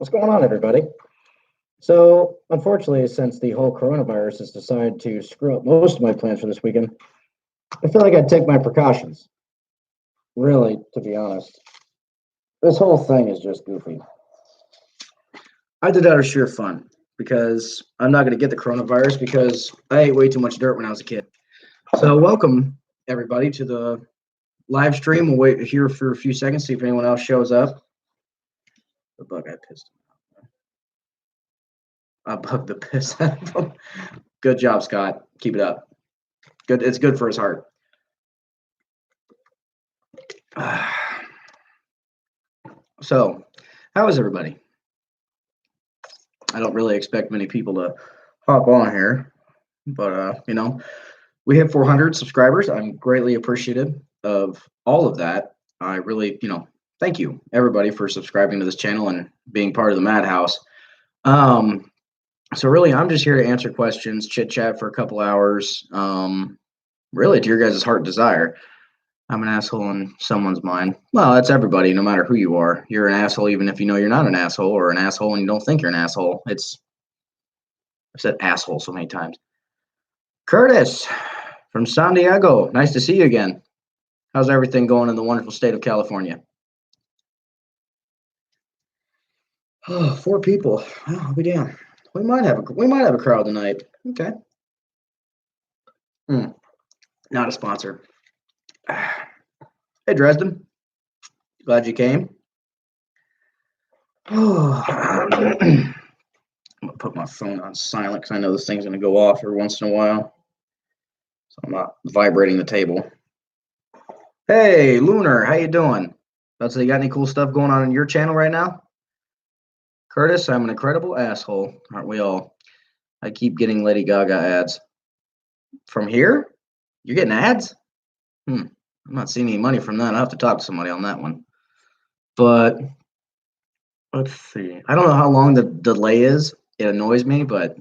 What's going on, everybody? So, unfortunately, since the whole coronavirus has decided to screw up most of my plans for this weekend, I feel like I'd take my precautions. Really, to be honest. This whole thing is just goofy. I did out of sheer fun because I'm not going to get the coronavirus because I ate way too much dirt when I was a kid. So, welcome, everybody, to the live stream. We'll wait here for a few seconds, see if anyone else shows up. The bug I pissed him. I bugged the piss out of him. Good job, Scott. Keep it up. Good. It's good for his heart. So, how is everybody? I don't really expect many people to hop on here, but we have 400 subscribers. I'm greatly appreciative of all of that. I really, thank you everybody for subscribing to this channel and being part of the Madhouse. So really, I'm just here to answer questions, chit chat for a couple hours. Really, to your guys' heart desire. I'm an asshole in someone's mind. Well, that's everybody, no matter who you are. You're an asshole even if you know you're not an asshole, or an asshole and you don't think you're an asshole. I've said asshole so many times. Curtis from San Diego. Nice to see you again. How's everything going in the wonderful state of California? Oh, 4 people. Oh, I'll be damned. We might have a crowd tonight. Okay. Not a sponsor. Hey, Dresden. Glad you came. Oh, I'm gonna put my phone on silent because I know this thing's gonna go off every once in a while, so I'm not vibrating the table. Hey, Lunar, how you doing? Let's say, you got any cool stuff going on in your channel right now? Curtis, I'm an incredible asshole, aren't we all? I keep getting Lady Gaga ads. From here? You're getting ads? I'm not seeing any money from that. I'll have to talk to somebody on that one. But let's see. I don't know how long the delay is. It annoys me, but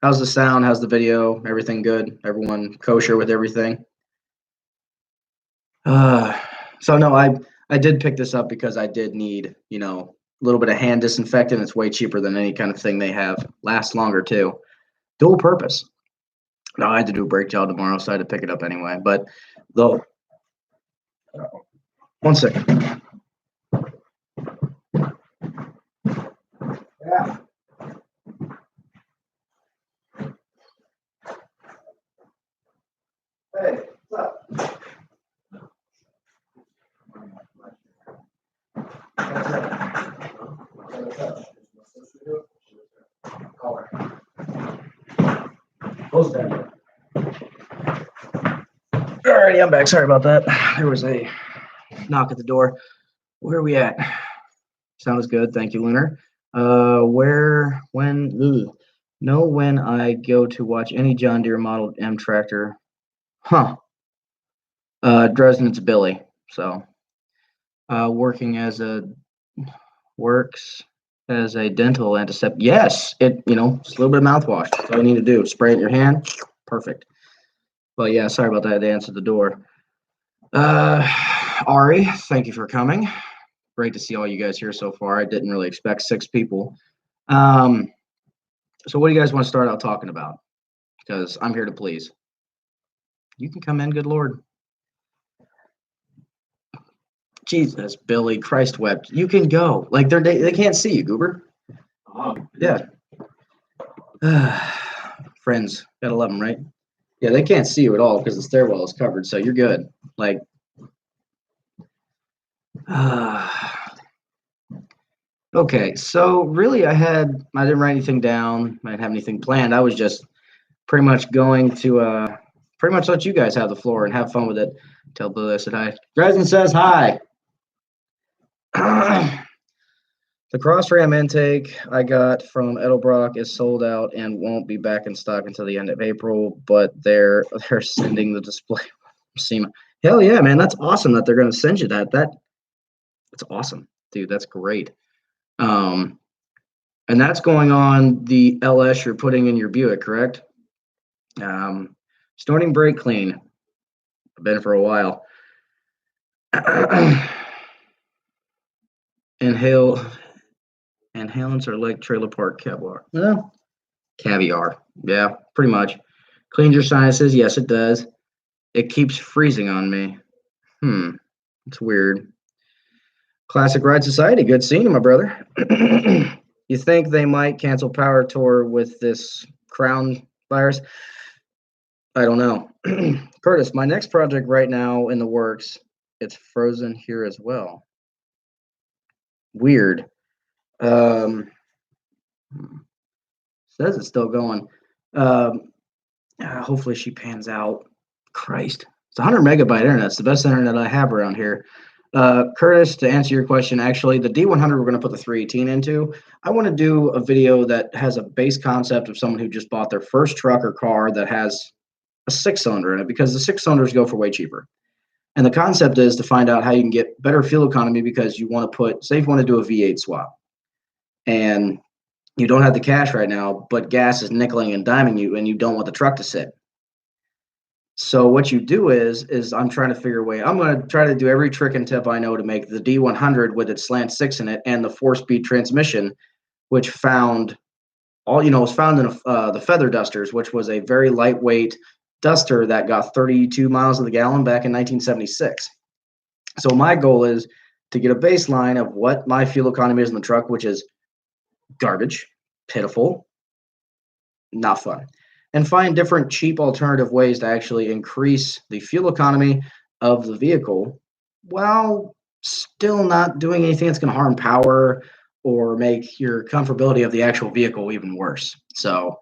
how's the sound? How's the video? Everything good? Everyone kosher with everything? So no, I did pick this up because I did need, a little bit of hand disinfectant. It's way cheaper than any kind of thing they have. Lasts longer too. Dual purpose. No, I had to do a brake job tomorrow, so I had to pick it up anyway. But though, 1 second. Yeah. Hey, what's up? Alrighty, I'm back. Sorry about that. There was a knock at the door. Where are we at? Sounds good. Thank you, Lunar. When I go to watch any John Deere Model M tractor. Huh. Dresden, it's Billy. So, works as a dental antiseptic. Yes, just a little bit of mouthwash. That's all you need to do. Spray it in your hand. Perfect. But yeah, sorry about that. They answered the door. Ari, thank you for coming. Great to see all you guys here so far. I didn't really expect 6 people. So what do you guys want to start out talking about? Because I'm here to please. You can come in, good Lord. Jesus, Billy, Christ wept. You can go. Like they can't see you, goober. Yeah. Friends, gotta love them, right? Yeah, they can't see you at all because the stairwell is covered, so you're good. Like, okay, so really I didn't write anything down. I didn't have anything planned. I was just pretty much going to pretty much let you guys have the floor and have fun with it. Tell Billy I said hi. Dresden says hi. The Crossram intake I got from Edelbrock is sold out and won't be back in stock until the end of April, but they're sending the display. Hell yeah, man, that's awesome that they're going to send you that. That's awesome, dude. That's great. And that's going on the LS you're putting in your Buick, correct? Snorting brake clean. I've been for a while. Inhale inhalants are like trailer park caviar. Well, caviar. Yeah, pretty much. Cleans your sinuses. Yes, it does. It keeps freezing on me. It's weird. Classic Ride Society. Good seeing you, my brother. You think they might cancel Power Tour with this crown virus? I don't know. Curtis, my next project right now in the works, it's frozen here as well. Weird. Um, says it's still going. Um, hopefully she pans out. Christ. It's 100 megabyte internet. It's the best internet I have around here. Curtis, to answer your question, actually, the D100 we're going to put the 318 into. I want to do a video that has a base concept of someone who just bought their first truck or car that has a six-cylinder in it, because the six cylinders go for way cheaper. And the concept is to find out how you can get better fuel economy, because you want to put, say, if you want to do a V8 swap, and you don't have the cash right now, but gas is nickeling and diming you, and you don't want the truck to sit. So what you do is I'm trying to figure a way. I'm going to try to do every trick and tip I know to make the D100 with its slant six in it and the four-speed transmission, which found was found in the Feather Dusters, which was a very lightweight duster that got 32 miles of the gallon back in 1976. So my goal is to get a baseline of what my fuel economy is in the truck, which is garbage, pitiful, not fun, and find different cheap alternative ways to actually increase the fuel economy of the vehicle while still not doing anything that's going to harm power or make your comfortability of the actual vehicle even worse. So,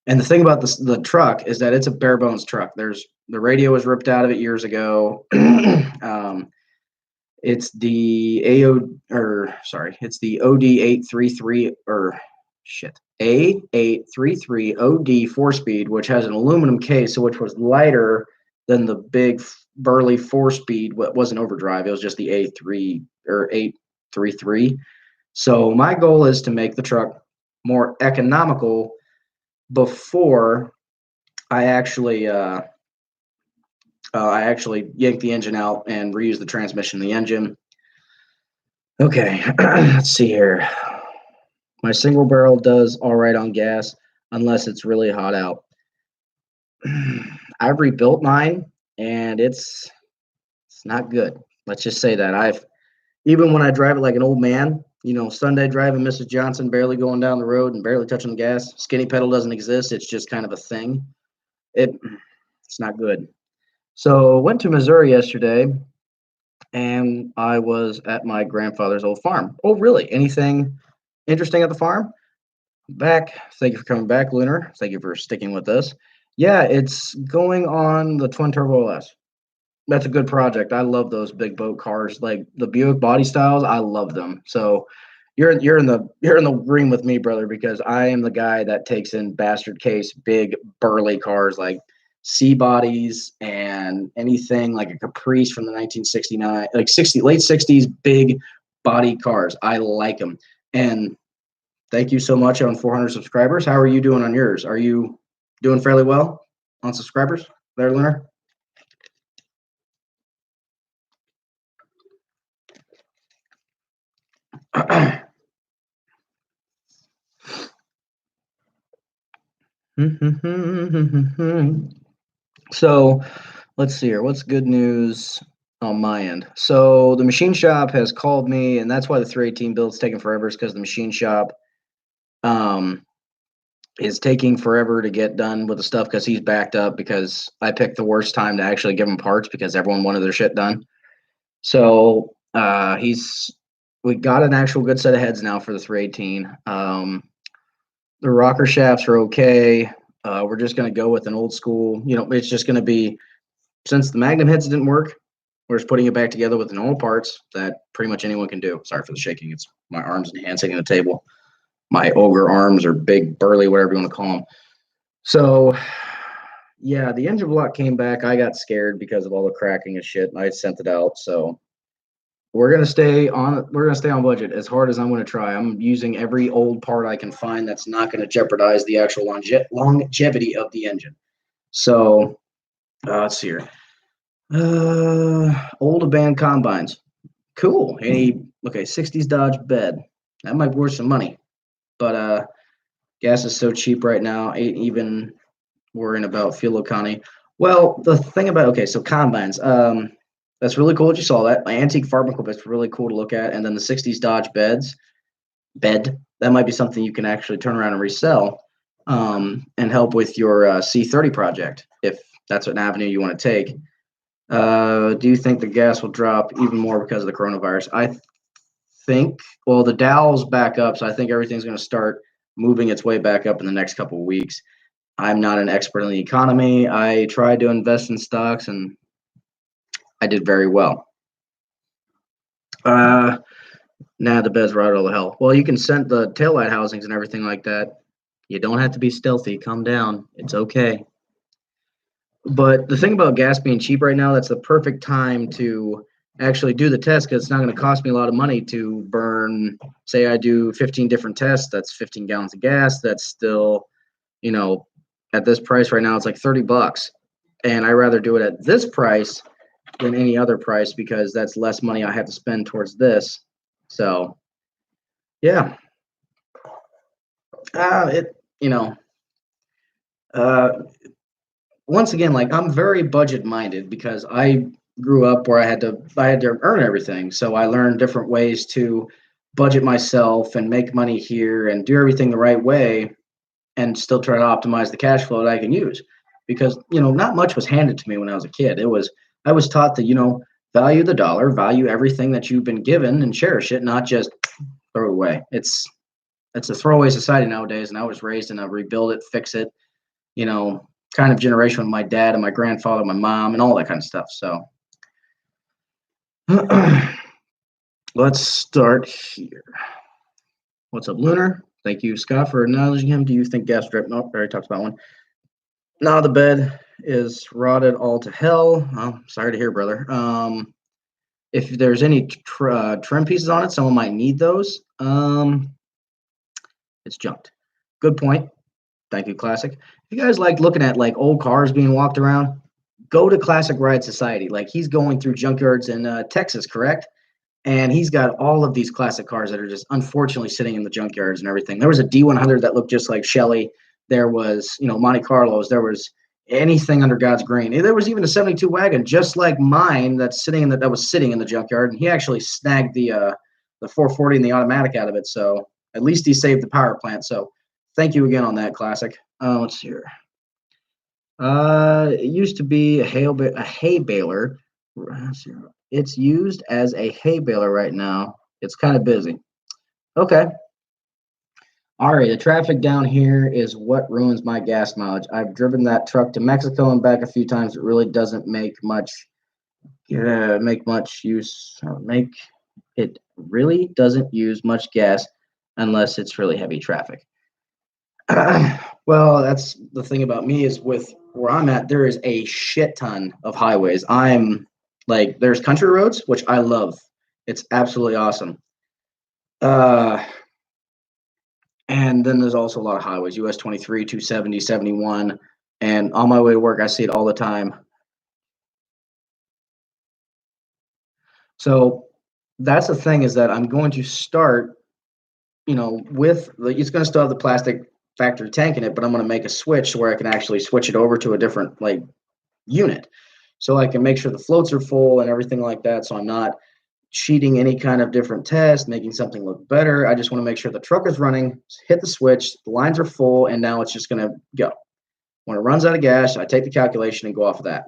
and the thing about the truck is that it's a bare bones truck. The radio was ripped out of it years ago. It's the it's the OD833 A833OD four-speed, which has an aluminum case, which was lighter than the big burly four-speed. What wasn't overdrive, it was just the A3 or 833. So my goal is to make the truck more economical before I actually yank the engine out and reuse the transmission in the engine. Okay, let's see here. My single barrel does all right on gas unless it's really hot out. I've rebuilt mine and it's not good. Let's just say that even when I drive it like an old man, Sunday driving Mrs. Johnson, barely going down the road and barely touching the gas. Skinny pedal doesn't exist. It's just kind of a thing. It's not good. So went to Missouri yesterday, and I was at my grandfather's old farm. Oh, really? Anything interesting at the farm? Back. Thank you for coming back, Lunar. Thank you for sticking with us. Yeah, it's going on the twin turbo S. That's a good project. I love those big boat cars, like the Buick body styles. I love them. So you're in the green with me, brother, because I am the guy that takes in bastard case big burly cars like C bodies and anything like a Caprice from the 1969, like late 60s big body cars. I like them. And thank you so much on 400 subscribers. How are you doing on yours? Are you doing fairly well on subscribers there, Lunar? So let's see here. What's good news on my end? So the machine shop has called me, and that's why the 318 build's taking forever, is because the machine shop is taking forever to get done with the stuff because he's backed up, because I picked the worst time to actually give him parts because everyone wanted their shit done. So we got an actual good set of heads now for the 318. The rocker shafts are okay. We're just going to go with an old school, it's just going to be, since the Magnum heads didn't work, we're just putting it back together with the normal parts that pretty much anyone can do. Sorry for the shaking. It's my arms and hands hitting the table. My ogre arms, or big, burly, whatever you want to call them. So, yeah, the engine block came back. I got scared because of all the cracking and shit, and I sent it out. So we're gonna stay on budget as hard as I'm gonna try. I'm using every old part I can find that's not gonna jeopardize the actual longevity of the engine. So let's see here. Old abandoned combines. Cool. Okay, 60s Dodge bed. That might be worth some money. But gas is so cheap right now. Ain't even worrying about fuel economy. Well, the thing about so combines. That's really cool that you saw that. My antique farm equipment is really cool to look at, and then the '60s Dodge bed that might be something you can actually turn around and resell, and help with your C30 project if that's an avenue you want to take. Do you think the gas will drop even more because of the coronavirus? I think, well, the Dow's back up, so I think everything's going to start moving its way back up in the next couple of weeks. I'm not an expert in the economy. I tried to invest in stocks and I did very well. Nah, the bed's right all the hell. Well, you can send the taillight housings and everything like that. You don't have to be stealthy. Calm down. It's okay. But the thing about gas being cheap right now, that's the perfect time to actually do the test because it's not going to cost me a lot of money to burn. Say I do 15 different tests, that's 15 gallons of gas. That's still, you know, at this price right now, it's like $30. And I rather do it at this price than any other price because that's less money I have to spend towards this. So, yeah, it, uh, once again, like I'm very budget minded because I grew up where I had to earn everything. So I learned different ways to budget myself and make money here and do everything the right way and still try to optimize the cash flow that I can use. Because, not much was handed to me when I was a kid. I was taught that, value the dollar, value everything that you've been given and cherish it, not just throw it away. It's a throwaway society nowadays, and I was raised in a rebuild it, fix it, you know, kind of generation with my dad and my grandfather, my mom, and all that kind of stuff. So let's start here. What's up, Lunar? Thank you, Scott, for acknowledging him. Do you think gas drip? Nope, I already talked about one. Now the bed is rotted all to hell. Oh, sorry to hear, brother. If there's any trim pieces on it, someone might need those. It's junked. Good point. Thank you, Classic. If you guys like looking at like old cars being walked around, go to Classic Ride Society. Like he's going through junkyards in Texas, correct? And he's got all of these classic cars that are just unfortunately sitting in the junkyards and everything. There was a D100 that looked just like Shelly. There was, Monte Carlos. There was anything under God's green. There was even a '72 wagon just like mine that's sitting that was sitting in the junkyard. And he actually snagged the 440 and the automatic out of it. So at least he saved the power plant. So thank you again on that, Classic. Let's see here. It used to be a hay baler. It's used as a hay baler right now. It's kind of busy. Okay. All right. The traffic down here is what ruins my gas mileage. I've driven that truck to Mexico and back a few times. It really doesn't make much use. It really doesn't use much gas unless it's really heavy traffic. Well, that's the thing about me is with where I'm at, there is a shit ton of highways. I'm like, there's country roads, which I love. It's absolutely awesome. And then there's also a lot of highways, US 23, 270, 71. And on my way to work, I see it all the time. So that's the thing is that I'm going to start, with it's going to still have the plastic factory tank in it, but I'm going to make a switch where I can actually switch it over to a different like unit. So I can make sure the floats are full and everything like that. So I'm not cheating any kind of different test, making something look better. I just want to make sure the truck is running, hit the switch, the lines are full, and now it's just going to go. When it runs out of gas, I take the calculation and go off of that.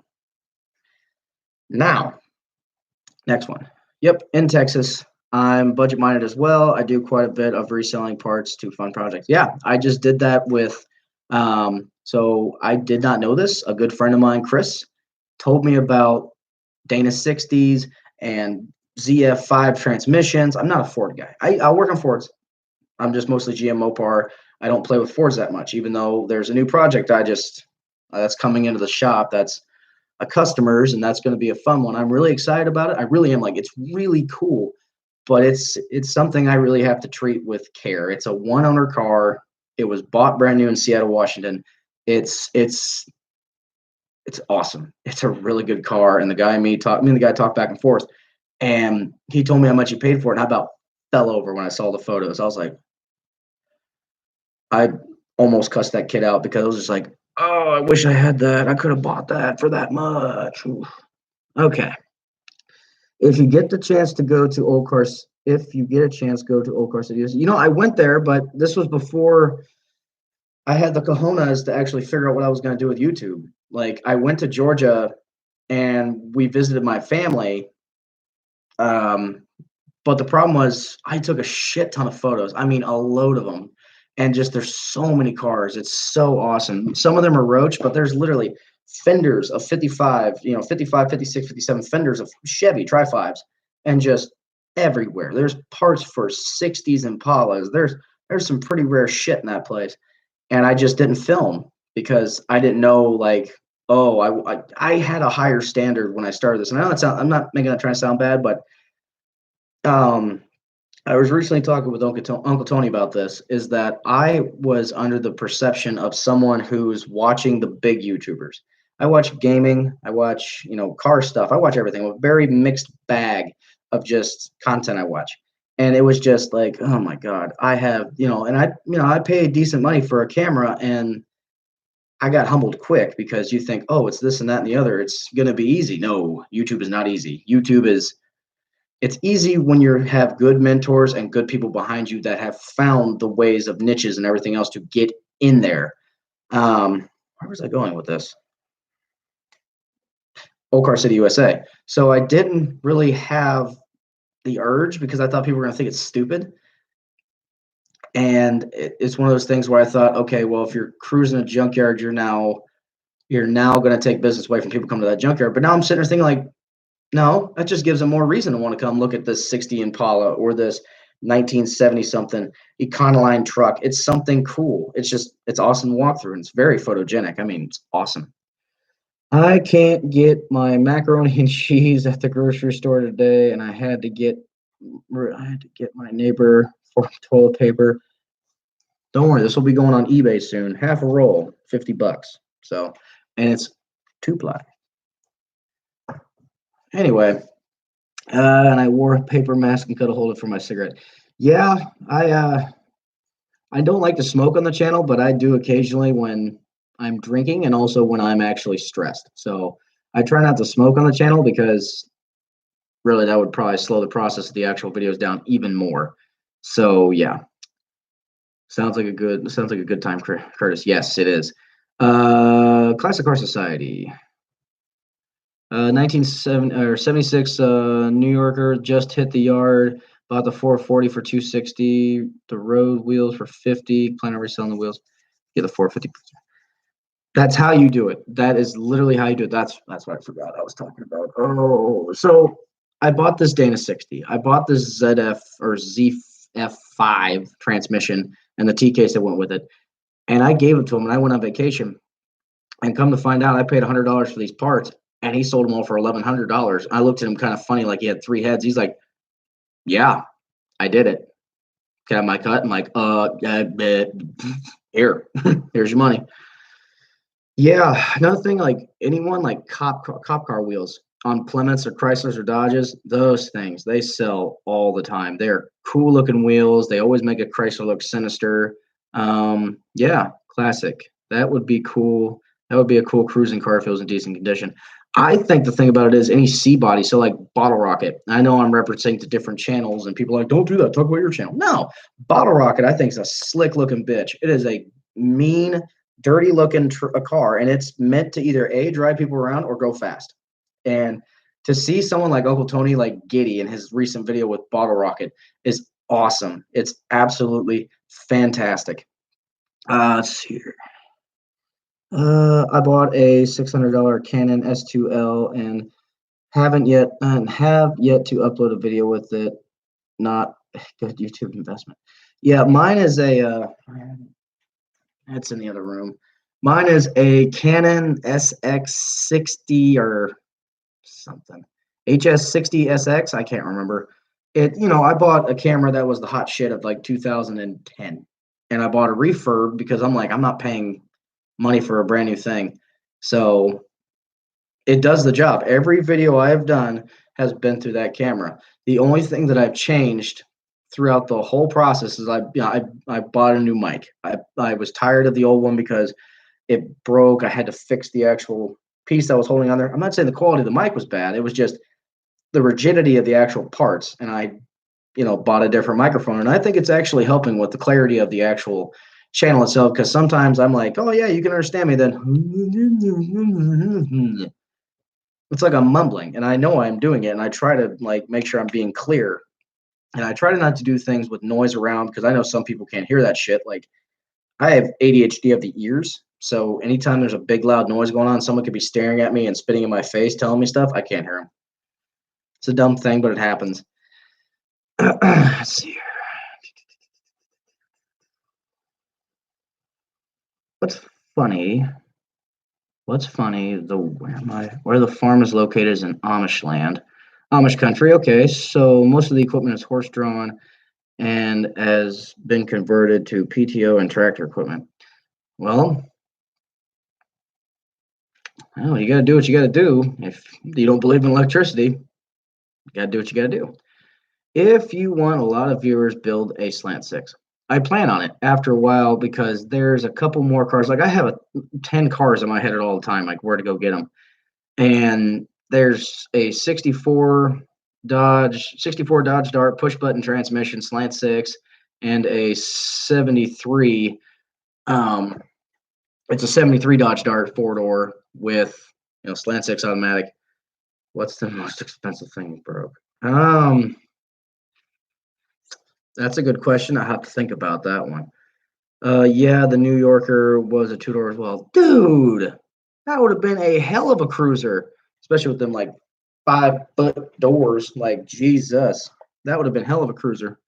Now, next one. Yep, in Texas. I'm budget minded as well. I do quite a bit of reselling parts to fun projects. Yeah, I just did that with, so I did not know this. A good friend of mine, Chris, told me about Dana 60s and ZF5 transmissions. I'm not a Ford guy. I work on Fords. I'm just mostly GM Mopar. I don't play with Fords that much, even though there's a new project that's coming into the shop that's a customer's, and that's going to be a fun one. I'm really excited about it. I really am. Like, it's really cool, but it's something I really have to treat with care. It's a one owner car. It was bought brand new in Seattle, Washington. It's awesome. It's a really good car. And me and the guy talked back and forth, and he told me how much he paid for it. And I about fell over when I saw the photos. I was like, I almost cussed that kid out because I was just like, oh, I wish I had that. I could have bought that for that much. Oof. Okay. If you get the chance to go to Old Car, if you get a chance, go to Old Car City. You know, I went there, but this was before I had the cojones to actually figure out what I was going to do with YouTube. Like, I went to Georgia and we visited my family. Um, but the problem was I took a shit ton of photos. I mean, a load of them. And just there's so many cars. It's so awesome. Some of them are roach, but there's literally fenders of 55, 55, 56, 57 fenders of Chevy Tri-5s and just everywhere. There's parts for 60s Impalas. There's some pretty rare shit in that place. And I just didn't film because I didn't know, like, oh, I had a higher standard when I started this. And I know I'm not making that trying to sound bad, but um I was recently talking with Uncle Tony about this, is that I was under the perception of someone who's watching the big YouTubers. I watch gaming, I watch, car stuff, I watch everything, a very mixed bag of just content I watch. And it was just like, oh my God, I have, and I paid decent money for a camera, and I got humbled quick because you think, oh, it's this and that and the other. It's going to be easy. No, YouTube is not easy. It's easy when you have good mentors and good people behind you that have found the ways of niches and everything else to get in there. Where was I going with this? Old Car City, USA. So I didn't really have the urge because I thought people were going to think it's stupid. And it's one of those things where I thought, okay, well, if you're cruising a junkyard, you're now going to take business away from people coming to that junkyard. But now I'm sitting there thinking, like, no, that just gives them more reason to want to come look at this 60 Impala or this 1970 something Econoline truck. It's something cool. It's awesome to walk through, and it's very photogenic. I mean, it's awesome. I can't get my macaroni and cheese at the grocery store today, and I had to get my neighbor for toilet paper. Don't worry, this will be going on eBay soon. Half a roll, $50. So, and it's 2-ply. Anyway, and I wore a paper mask and cut a holder for my cigarette. Yeah, I don't like to smoke on the channel, but I do occasionally when I'm drinking and also when I'm actually stressed. So I try not to smoke on the channel because really that would probably slow the process of the actual videos down even more. So yeah, sounds like a good time, Curtis. Yes, it is. Classic Car Society. 1976 New Yorker just hit the yard. Bought the 440 for 260. The road wheels for 50. Plan on reselling the wheels. Get the 450. That's how you do it. That is literally how you do it. That's what I forgot I was talking about. Oh, so I bought this Dana 60. I bought this ZF or ZF5 transmission and the T case that went with it. And I gave it to him and I went on vacation. And come to find out, I paid $100 for these parts, and he sold them all for $1,100. I looked at him kind of funny, like he had three heads. He's like, "Yeah, I did it. Can I have my cut?" I'm like, here, here's your money." Yeah, another thing, like anyone like cop car wheels on Plymouths or Chryslers or Dodges, those things they sell all the time. They're cool looking wheels. They always make a Chrysler look sinister. Yeah, classic. That would be cool. That would be a cool cruising car if it was in decent condition. I think the thing about it is any C body, so like Bottle Rocket. I know I'm referencing to different channels, and people are like, don't do that. Talk about your channel. No, Bottle Rocket, I think is a slick looking bitch. It is a mean, dirty looking a car, and it's meant to either A, drive people around or go fast. And to see someone like Uncle Tony, like Giddy in his recent video with Bottle Rocket, is awesome. It's absolutely fantastic. Let's see here. I bought a $600 Canon S2L and have yet to upload a video with it. Not a good YouTube investment. Yeah, mine is a it's in the other room. Mine is a Canon SX60 or something. HS60SX, I can't remember. I bought a camera that was the hot shit of like 2010. And I bought a refurb because I'm like, I'm not paying money for a brand new thing. So it does the job. Every video I have done has been through that camera. The only thing that I've changed throughout the whole process is I bought a new mic. I was tired of the old one because it broke. I had to fix the actual piece that was holding on there. I'm not saying the quality of the mic was bad. It was just the rigidity of the actual parts. And I, bought a different microphone. And I think it's actually helping with the clarity of the actual channel itself. Because sometimes I'm like, oh yeah, you can understand me. Then it's like I'm mumbling, and I know I'm doing it. And I try to like make sure I'm being clear. And I try to not to do things with noise around because I know some people can't hear that shit. Like I have ADHD of the ears. So anytime there's a big loud noise going on, someone could be staring at me and spitting in my face, telling me stuff. I can't hear them. It's a dumb thing, but it happens. Let's see here. What's funny? What's funny? Where the farm is located is in Amish land, Amish country. Okay, so most of the equipment is horse drawn and has been converted to PTO and tractor equipment. Well, you got to do what you got to do. If you don't believe in electricity, you got to do what you got to do. If you want a lot of viewers, build a slant six. I plan on it after a while because there's a couple more cars. Like I have 10 cars in my head at all the time, like where to go get them. And there's a 64 Dodge Dart push button transmission slant six and a 73 it's a 73 Dodge Dart 4-door with slant six automatic. What's the most expensive thing you broke? That's a good question. I have to think about that one. Yeah, the New Yorker was a 2-door as well. Dude, that would have been a hell of a cruiser, especially with them like 5-foot doors. Like Jesus, that would have been hell of a cruiser.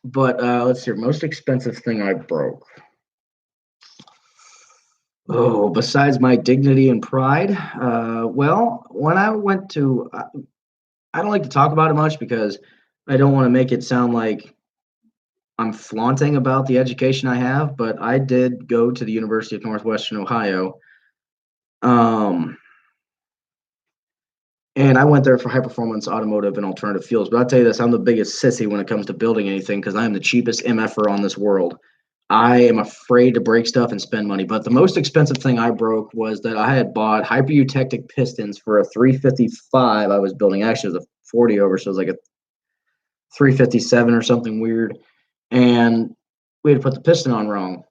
But let's see, most expensive thing I broke. Oh, besides my dignity and pride, well, when I went to, I don't like to talk about it much because I don't want to make it sound like I'm flaunting about the education I have, but I did go to the University of Northwestern Ohio. And I went there for high performance automotive and alternative fuels. But I'll tell you this, I'm the biggest sissy when it comes to building anything because I'm the cheapest MFer on this world. I am afraid to break stuff and spend money. But the most expensive thing I broke was that I had bought hypereutectic pistons for a 355 I was building. Actually, it was a 40 over, so it was like a 357 or something weird. And we had to put the piston on wrong.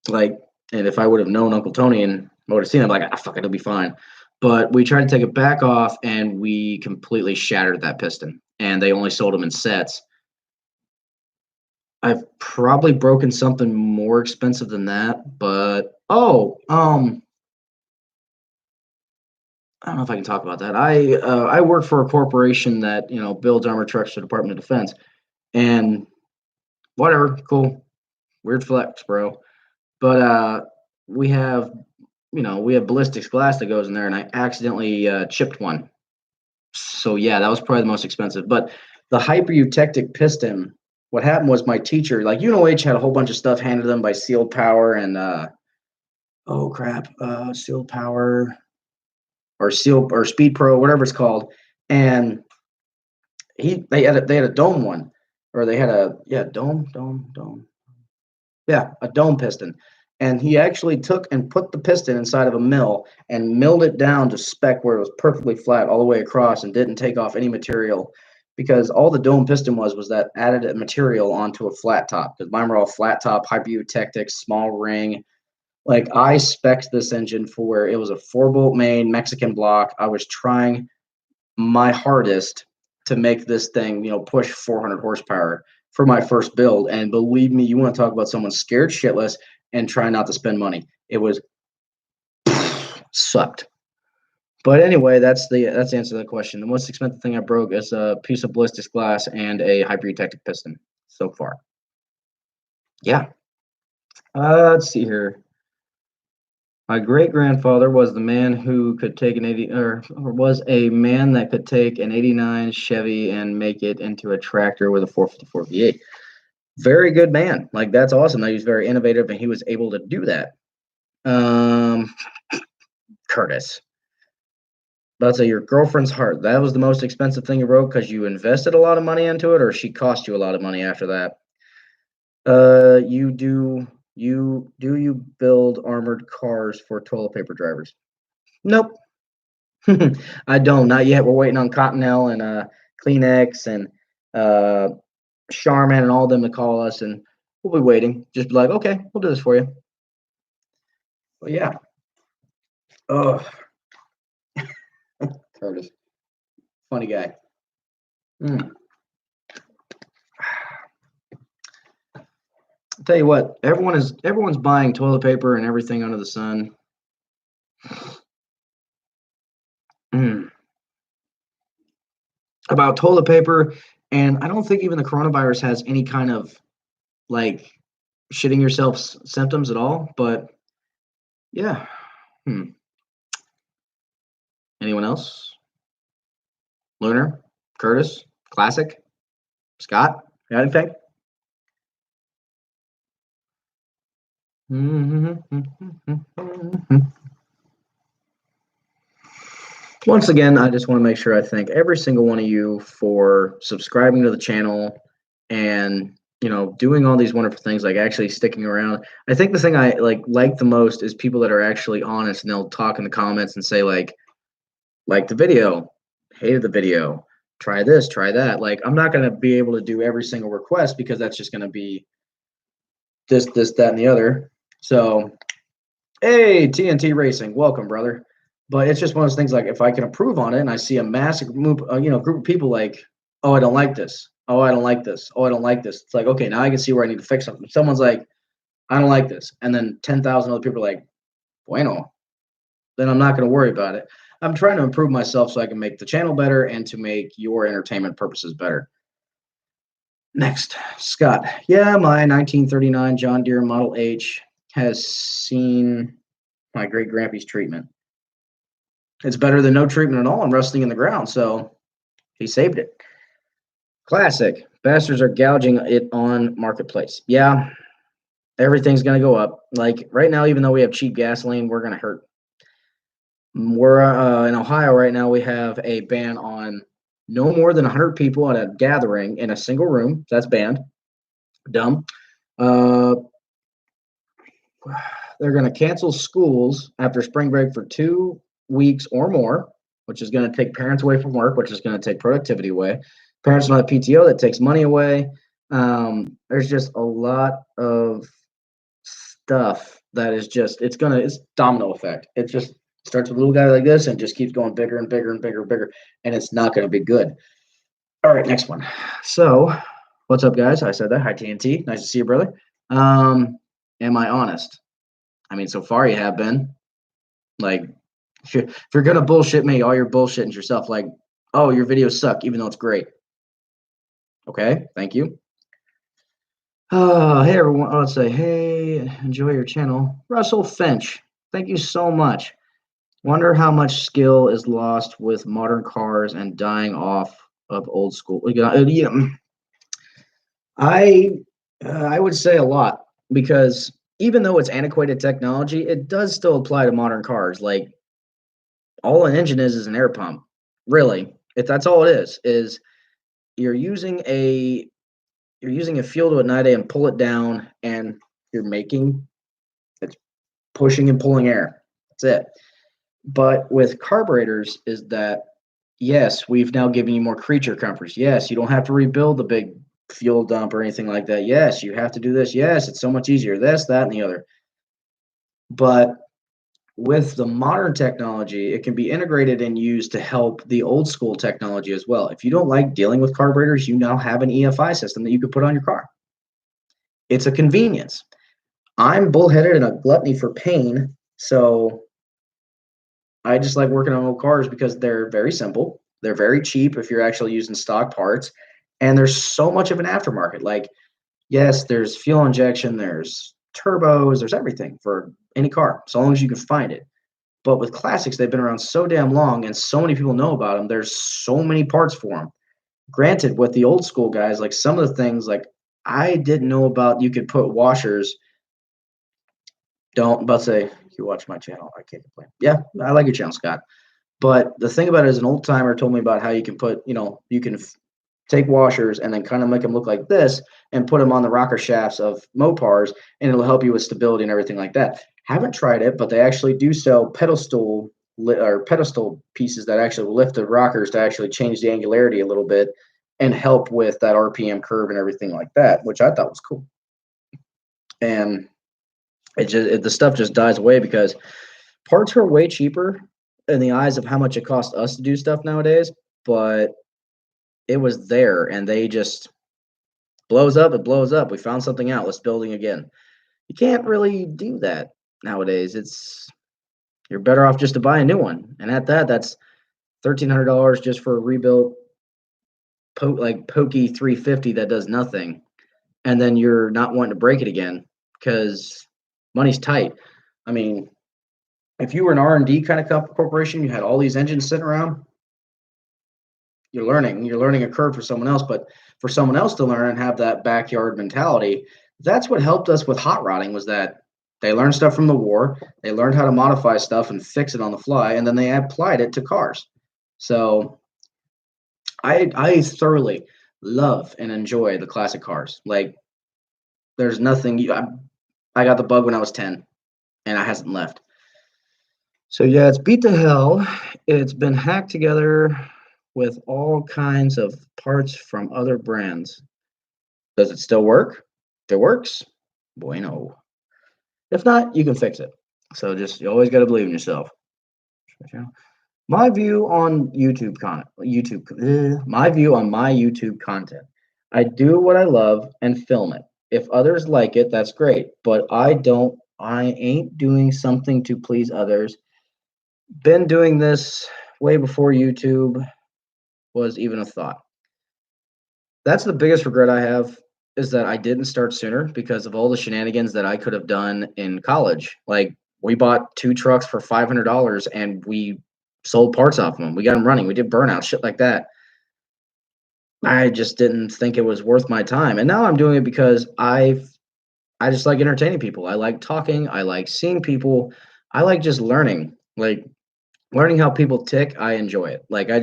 Like, and if I would have known Uncle Tony and I would have seen him, like, fuck it, it'll be fine. But we tried to take it back off and we completely shattered that piston. And they only sold them in sets. I've probably broken something more expensive than that, but I don't know if I can talk about that. I work for a corporation that builds armored trucks for the Department of Defense, and whatever, cool, weird flex, bro. But we have ballistics glass that goes in there, and I accidentally chipped one. So yeah, that was probably the most expensive. But the hypereutectic piston, what happened was my teacher, like UNOH had a whole bunch of stuff handed to them by Sealed Power and Sealed Power or Speed Pro, whatever it's called, and they had a dome one, or they had a dome, a dome piston. And he actually took and put the piston inside of a mill and milled it down to spec where it was perfectly flat all the way across and didn't take off any material, because all the dome piston was that added a material onto a flat top, because mine were all flat top, hypereutectic, small ring. Like I spec'd this engine for where it was a 4-bolt main Mexican block. I was trying my hardest to make this thing, push 400 horsepower for my first build. And believe me, you want to talk about someone scared shitless and try not to spend money. It was sucked. But anyway, that's the answer to that question. The most expensive thing I broke is a piece of ballistics glass and a hypereutectic piston so far. Yeah. Let's see here. My great grandfather was the man who could take was a man that could take an '89 Chevy and make it into a tractor with a 454 V8. Very good man. Like that's awesome. That he was very innovative and he was able to do that. Curtis. That's your girlfriend's heart. That was the most expensive thing you wrote because you invested a lot of money into it, or she cost you a lot of money after that? You build armored cars for toilet paper drivers? Nope. I don't. Not yet. We're waiting on Cottonelle and Kleenex and uh, Charmin and all of them to call us, and we'll be waiting. Just be like, okay, we'll do this for you. But yeah. Oh, Curtis, funny guy. Mm. I'll tell you what, everyone's buying toilet paper and everything under the sun. Mm. About toilet paper, and I don't think even the coronavirus has any kind of like shitting yourself symptoms at all. But yeah. Hmm. Anyone else? Lunar, Curtis, Classic, Scott, got anything? Once again, I just want to make sure I thank every single one of you for subscribing to the channel and doing all these wonderful things, like actually sticking around. I think the thing I like the most is people that are actually honest, and they'll talk in the comments and say like the video, hated the video, try this, try that. Like, I'm not going to be able to do every single request because that's just going to be this, that, and the other. So, hey, TNT Racing, welcome, brother. But it's just one of those things. Like, if I can improve on it, and I see a massive group of people like, oh, I don't like this. Oh, I don't like this. Oh, I don't like this. It's like, okay, now I can see where I need to fix something. If someone's like, I don't like this, and then 10,000 other people are like, bueno, then I'm not going to worry about it. I'm trying to improve myself so I can make the channel better and to make your entertainment purposes better. Next, Scott. Yeah, my 1939 John Deere Model H has seen my great grandpa's treatment. It's better than no treatment at all and rusting in the ground, so he saved it. Classic. Bastards are gouging it on marketplace. Yeah, everything's going to go up. Like right now, even though we have cheap gasoline, we're going to hurt. We're in Ohio right now. We have a ban on no more than 100 people at a gathering in a single room. That's banned. Dumb. Uh, they're going to cancel schools after spring break for 2 weeks or more, which is going to take parents away from work, which is going to take productivity away. Parents don't have PTO, that takes money away. There's just a lot of stuff that is just it's domino effect. It just starts with a little guy like this and just keeps going bigger and bigger and bigger and bigger, and it's not going to be good. All right, next one. So, what's up, guys? I said that. Hi, TNT. Nice to see you, brother. Am I honest? I mean, so far you have been. Like, if you're gonna bullshit me, all you're bullshitting yourself. Like, oh, your videos suck, even though it's great. Okay, thank you. Hey everyone. Let's say, hey, enjoy your channel, Russell Finch. Thank you so much. Wonder how much skill is lost with modern cars and dying off of old school. I would say a lot, because even though it's antiquated technology, it does still apply to modern cars. Like, all an engine is an air pump. Really, if that's all it is you're using a fuel to ignite it and pull it down, and it's pushing and pulling air. That's it. But with carburetors is that, yes, we've now given you more creature comforts. Yes, you don't have to rebuild the big fuel dump or anything like that. Yes, you have to do this. Yes, it's so much easier. This, that, and the other. But with the modern technology, it can be integrated and used to help the old school technology as well. If you don't like dealing with carburetors, you now have an EFI system that you could put on your car. It's a convenience. I'm bullheaded and a gluttony for pain, so I just like working on old cars because they're very simple. They're very cheap if you're actually using stock parts, and there's so much of an aftermarket. Like, yes, there's fuel injection, there's turbos, there's everything for any car, so long as you can find it. But with classics, they've been around so damn long, and so many people know about them. There's so many parts for them. Granted, with the old school guys, like some of the things, like I didn't know about. You could put washers. Don't about say you watch my channel. I can't complain. Yeah, I like your channel, Scott. But the thing about it is, an old timer told me about how you can put, you can take washers and then kind of make them look like this and put them on the rocker shafts of Mopars, and it'll help you with stability and everything like that. Haven't tried it, but they actually do sell pedestal pieces that actually lift the rockers to actually change the angularity a little bit and help with that RPM curve and everything like that, which I thought was cool. And the stuff just dies away because parts are way cheaper in the eyes of how much it costs us to do stuff nowadays, but it was there and they just blows up, it blows up. We found something out, let's building again. You can't really do that nowadays. You're better off just to buy a new one. And at that, that's $1,300 just for a rebuilt pokey 350 that does nothing. And then you're not wanting to break it again because money's tight. I mean, if you were an R&D kind of corporation, you had all these engines sitting around, you're learning a curve for someone else, but for someone else to learn and have that backyard mentality, that's what helped us with hot rodding, was that they learned stuff from the war, they learned how to modify stuff and fix it on the fly, and then they applied it to cars. So I thoroughly love and enjoy the classic cars. Like, there's nothing I got the bug when I was 10 and I hasn't left. So yeah, it's beat to hell. It's been hacked together with all kinds of parts from other brands. Does it still work? If it works, bueno. If not, you can fix it. So you always got to believe in yourself. My view on my view on my YouTube content. I do what I love and film it. If others like it, that's great. But I ain't doing something to please others. Been doing this way before YouTube was even a thought. That's the biggest regret I have, is that I didn't start sooner because of all the shenanigans that I could have done in college. Like, we bought 2 trucks for $500 and we sold parts off them. We got them running. We did burnout, shit like that. I just didn't think it was worth my time. And now I'm doing it because I just like entertaining people. I like talking. I like seeing people. I like just learning. Like, learning how people tick, I enjoy it. Like, I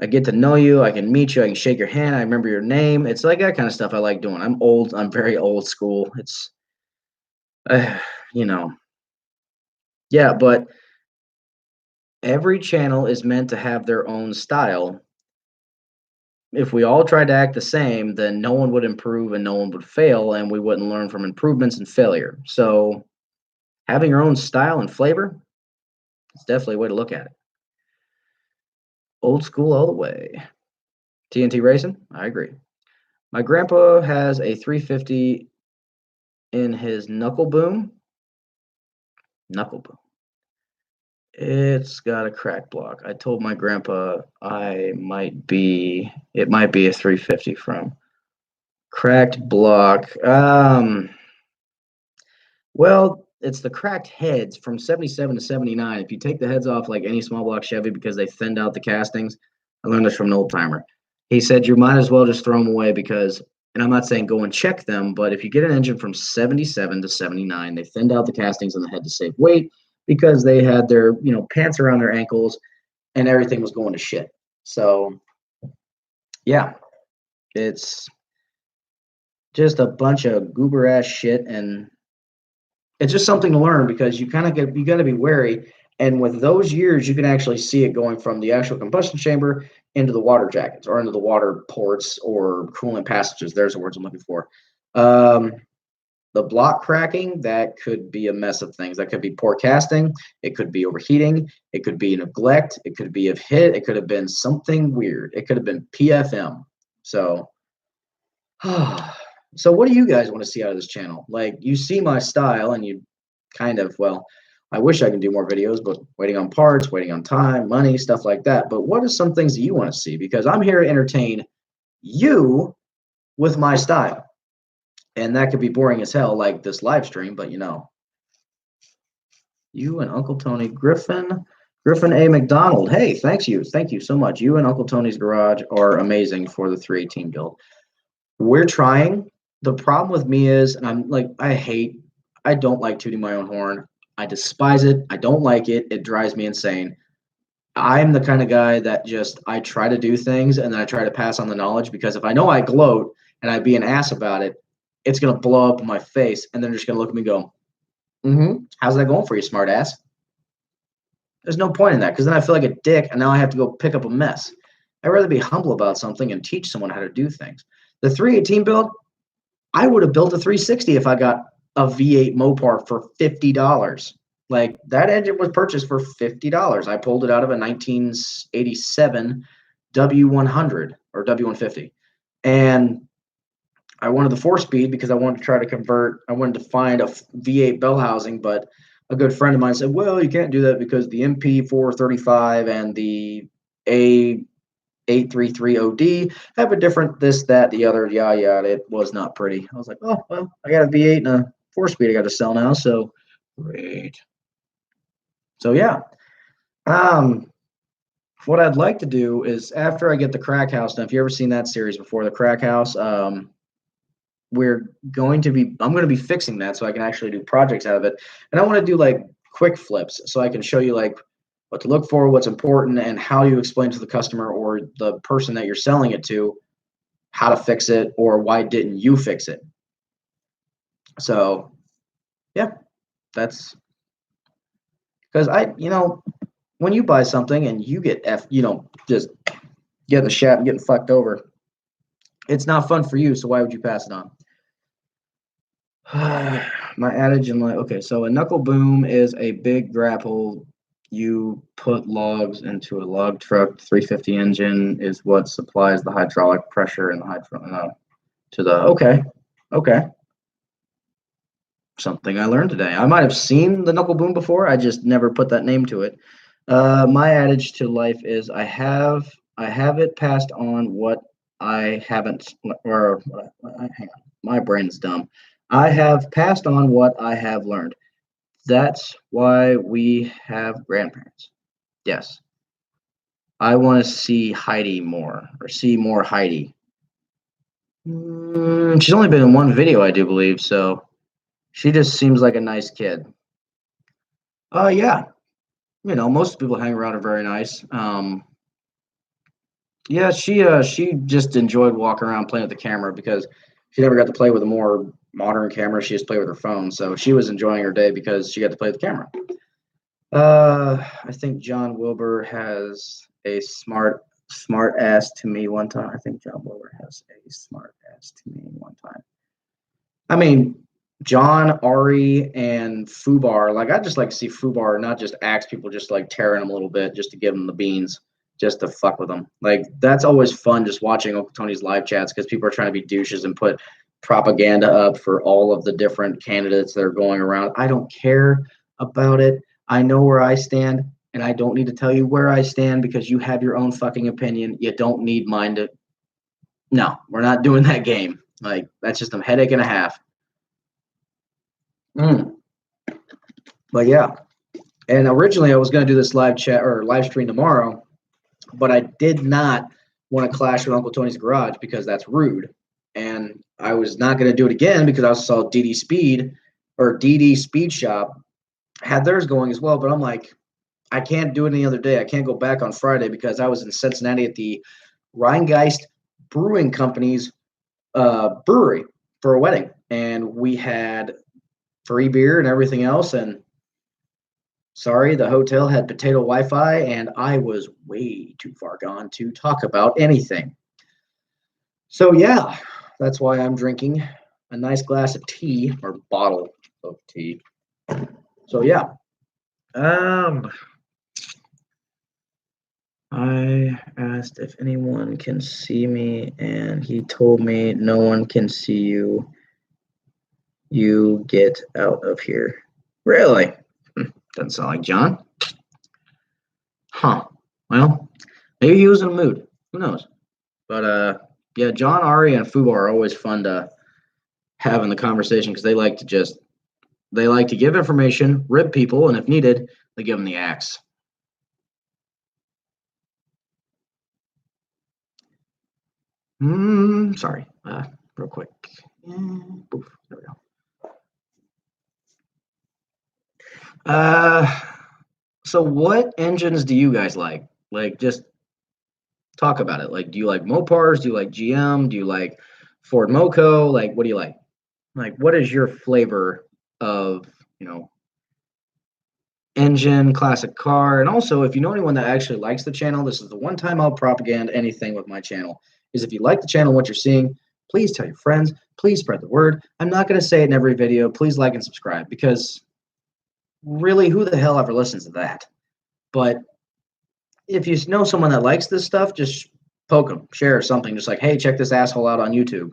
get to know you. I can meet you. I can shake your hand. I remember your name. It's like that kind of stuff I like doing. I'm old. I'm very old school. It's, uh, you know, yeah, but every channel is meant to have their own style. If we all tried to act the same, then no one would improve and no one would fail, and we wouldn't learn from improvements and failure. So, having your own style and flavor is definitely a way to look at it. Old school all the way. TNT Racing? I agree. My grandpa has a 350 in his knuckle boom. Knuckle boom. It's got a crack block. I told my grandpa it might be a 350 from cracked block. Well, it's the cracked heads from 77 to 79. If you take the heads off like any small block Chevy because they thinned out the castings, I learned this from an old timer. He said you might as well just throw them away because, and I'm not saying go and check them, but if you get an engine from 77 to 79, they thinned out the castings on the head to save weight because they had their, pants around their ankles and everything was going to shit. So, yeah, it's just a bunch of goober ass shit, and it's just something to learn because you got to be wary. And with those years, you can actually see it going from the actual combustion chamber into the water jackets or into the water ports or coolant passages. There's the words I'm looking for. The block cracking, that could be a mess of things. That could be poor casting. It could be overheating. It could be neglect. It could be a hit. It could have been something weird. It could have been PFM. So, so what do you guys want to see out of this channel? Like, you see my style and you kind of, well, I wish I could do more videos, but waiting on parts, waiting on time, money, stuff like that. But what are some things that you want to see? Because I'm here to entertain you with my style. And that could be boring as hell, like this live stream, but you and Uncle Tony Griffin A. McDonald. Hey, thank you so much. You and Uncle Tony's Garage are amazing for the 318 build. We're trying. The problem with me is, and I don't like tooting my own horn. I despise it. I don't like it. It drives me insane. I'm the kind of guy that just I try to do things and then I try to pass on the knowledge because if I know I gloat and I be an ass about it, it's gonna blow up in my face and they're just gonna look at me and go, how's that going for you, smart ass? There's no point in that because then I feel like a dick and now I have to go pick up a mess. I'd rather be humble about something and teach someone how to do things. The 318 build, I would have built a 360 if I got a V8 Mopar for $50. Like that engine was purchased for $50. I pulled it out of a 1987 W100 or W150. And I wanted the 4-speed because I wanted to try to convert, I wanted to find a V8 bell housing, but a good friend of mine said, well, you can't do that because the MP435 and the A833OD have a different this, that, the other, yeah. It was not pretty. I was like, oh, well, I got a V8 and a 4-speed I got to sell now, so great. So, yeah. What I'd like to do is after I get the Crack House done, if you ever seen that series before, the Crack House, I'm going to be fixing that so I can actually do projects out of it. And I want to do like quick flips so I can show you like what to look for, what's important, and how you explain to the customer or the person that you're selling it to how to fix it or why didn't you fix it. So yeah, that's because when you buy something and you get just getting the shaft and getting fucked over, it's not fun for you. So why would you pass it on? My adage in life. Okay, so a knuckle boom is a big grapple. You put logs into a log truck. 350 engine is what supplies the hydraulic pressure and the to the. Okay. Something I learned today. I might have seen the knuckle boom before. I just never put that name to it. My adage to life is I have it passed on what I haven't or hang on. My brain's dumb. I have passed on what I have learned. That's why we have grandparents. Yes. I want to see Heidi more or see more Heidi. She's only been in one video, I do believe, so she just seems like a nice kid. Yeah. Most people hang around are very nice. Yeah, she just enjoyed walking around playing with the camera because she never got to play with a more modern camera. She just played with her phone, so she was enjoying her day because she got to play with the camera. I think John Wilbur has a smart ass to me one time. I think John Wilbur has a smart ass to me one time. I mean, John, Ari, and Fubar. Like, I just like to see Fubar not just axe people, just like tearing them a little bit, just to give them the beans, just to fuck with them. Like, that's always fun, just watching Uncle Tony's live chats because people are trying to be douches and put propaganda up for all of the different candidates that are going around. I don't care about it. I know where I stand, and I don't need to tell you where I stand because you have your own fucking opinion. You don't need mine to. No, we're not doing that game. Like, that's just a headache and a half. But yeah, and originally I was going to do this live chat or live stream tomorrow, but I did not want to clash with Uncle Tony's garage because that's rude. And I was not going to do it again because I saw DD Speed or DD Speed Shop had theirs going as well. But I'm like, I can't do it any other day. I can't go back on Friday because I was in Cincinnati at the Rheingeist Brewing Company's brewery for a wedding. And we had free beer and everything else. And sorry, the hotel had potato Wi-Fi, and I was way too far gone to talk about anything. So yeah, that's why I'm drinking a nice glass of tea or bottle of tea. So yeah, I asked if anyone can see me, and he told me no one can see you. You get out of here. Really? Doesn't sound like John. Huh. Well, maybe he was in a mood. Who knows? But yeah, John, Ari, and Fubar are always fun to have in the conversation because they like to give information, rib people, and if needed, they give them the axe. Sorry. Real quick. Oof, there we go. So what engines do you guys like? Like, just talk about it. Like, do you like Mopars? Do you like GM? Do you like Ford Moco? Like, what do you like? Like, what is your flavor of, you know, engine, classic car? And also, if you know anyone that actually likes the channel, this is the one time I'll propaganda anything with my channel, is if you like the channel, what you're seeing, please tell your friends, please spread the word. I'm not going to say it in every video. Please like and subscribe, because really, who the hell ever listens to that? But if you know someone that likes this stuff, just poke them, share something, just like, hey, check this asshole out on YouTube,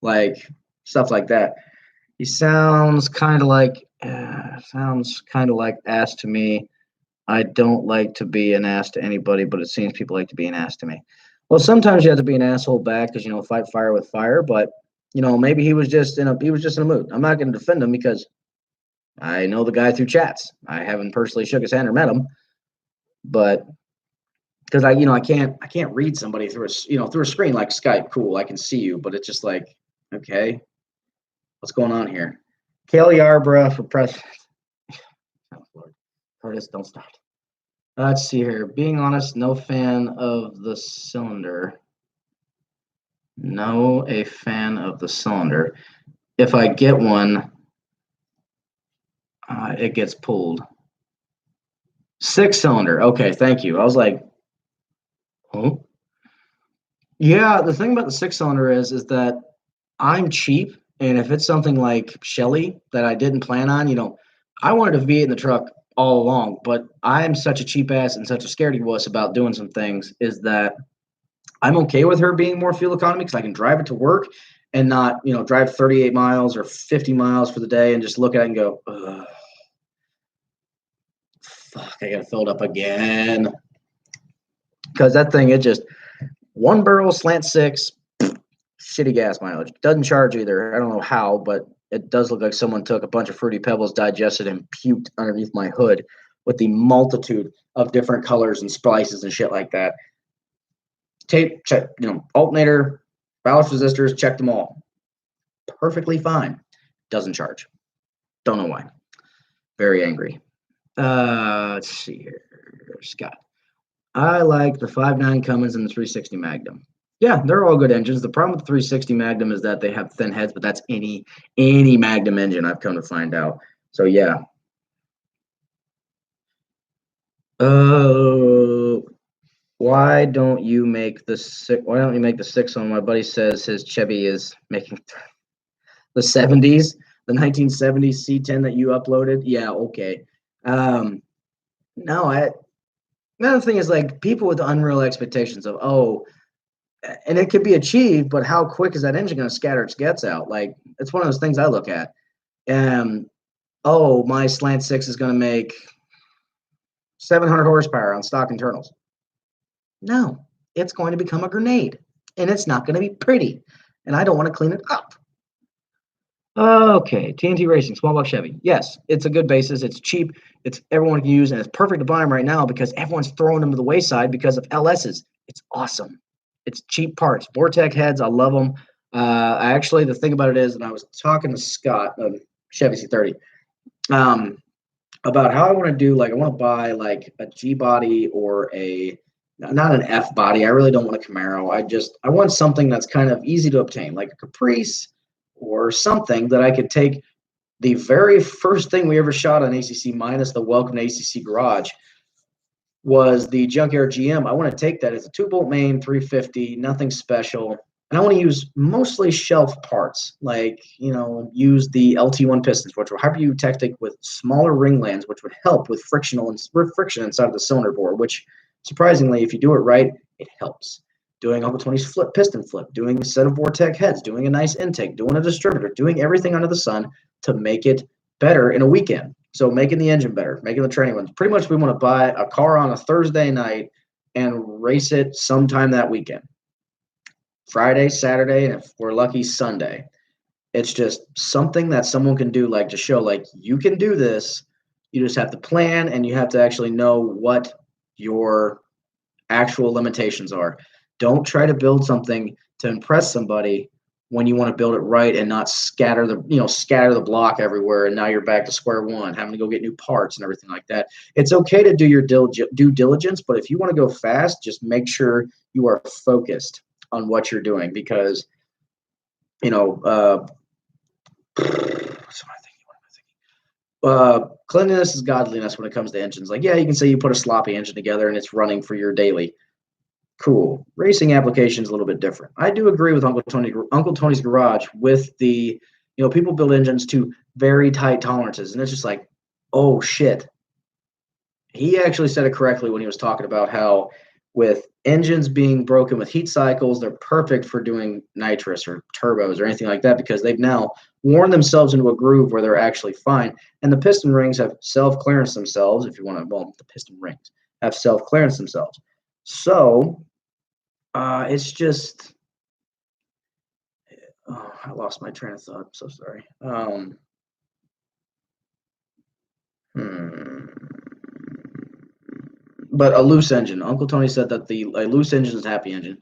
like stuff like that. He sounds kind of like ass to me. I don't like to be an ass to anybody, but it seems people like to be an ass to me. Well, sometimes you have to be an asshole back because, fight fire with fire. But maybe he was just in a mood. I'm not going to defend him because I know the guy through chats. I haven't personally shook his hand or met him, but because I can't read somebody through through a screen like Skype. Cool, I can see you, but it's just like, okay, what's going on here? Kaylee Arbra for president. Oh, Lord. Curtis, don't start. Let's see here. Being honest, no fan of the cylinder. No, a fan of the cylinder. If I get one, it gets pulled. 6-cylinder. Okay, thank you. I was like, oh. Yeah, the thing about the 6-cylinder is that I'm cheap, and if it's something like Shelly that I didn't plan on, I wanted a V8 in the truck all along, but I'm such a cheap ass and such a scaredy wuss about doing some things, is that I'm okay with her being more fuel economy because I can drive it to work and not, drive 38 miles or 50 miles for the day and just look at it and go, ugh, fuck, I gotta fill it up again. Because that thing, it just one barrel, slant six, shitty gas mileage. Doesn't charge either. I don't know how, but it does look like someone took a bunch of Fruity Pebbles, digested, and puked underneath my hood with the multitude of different colors and splices and shit like that. Tape, check, alternator, ballast resistors, check them all. Perfectly fine. Doesn't charge. Don't know why. Very angry. Let's see here. Scott. I like the 5.9 Cummins and the 360 Magnum. Yeah, they're all good engines. The problem with the 360 Magnum is that they have thin heads, but that's any Magnum engine, I've come to find out. So yeah. Why don't you make the 6 on? My buddy says his Chevy is making the 70s, the 1970s C10 that you uploaded. Yeah, okay. No, another thing is, like, people with unreal expectations of, and it could be achieved, but how quick is that engine going to scatter its guts out? Like, it's one of those things I look at. My slant six is going to make 700 horsepower on stock internals. No, it's going to become a grenade, and it's not going to be pretty, and I don't want to clean it up. Okay, TNT Racing, small block Chevy. Yes, it's a good basis. It's cheap. It's everyone can use, and it's perfect to buy them right now because everyone's throwing them to the wayside because of LSs. It's awesome. It's cheap parts. Vortec heads, I love them. Actually, the thing about it is, and I was talking to Scott of Chevy C30 about how I want to do, like, I want to buy like a G body or not an F body. I really don't want a Camaro. I want something that's kind of easy to obtain, like a Caprice or something that I could take. The very first thing we ever shot on ACC, minus the Welcome to ACC Garage, was the Junkyard GM. I want to take that as a 2-bolt main, 350, nothing special. And I want to use mostly shelf parts, like, use the LT1 pistons, which were hypereutectic with smaller ringlands, which would help with friction inside of the cylinder bore, which, surprisingly, if you do it right, it helps. Doing Uncle Tony's piston flip, doing a set of Vortec heads, doing a nice intake, doing a distributor, doing everything under the sun to make it better in a weekend. So making the engine better, making the training ones. Pretty much we want to buy a car on a Thursday night and race it sometime that weekend. Friday, Saturday, and if we're lucky, Sunday. It's just something that someone can do, like, to show, like, you can do this. You just have to plan, and you have to actually know what your actual limitations are. Don't try to build something to impress somebody when you want to build it right and not scatter the block everywhere, and now you're back to square one, having to go get new parts and everything like that. It's okay to do your due diligence, but if you want to go fast, just make sure you are focused on what you're doing, because cleanliness is godliness when it comes to engines. Like, yeah, you can say you put a sloppy engine together and it's running for your daily. Cool. Racing application is a little bit different. I do agree with Uncle Tony's Garage with the, people build engines to very tight tolerances, and it's just like, oh shit. He actually said it correctly when he was talking about how with engines being broken with heat cycles, they're perfect for doing nitrous or turbos or anything like that, because they've now worn themselves into a groove where they're actually fine. And the piston rings have self-clearance themselves, if you want to, the piston rings have self-clearance themselves. So it's just, I lost my train of thought. I'm so sorry. But a loose engine. Uncle Tony said that a loose engine is a happy engine.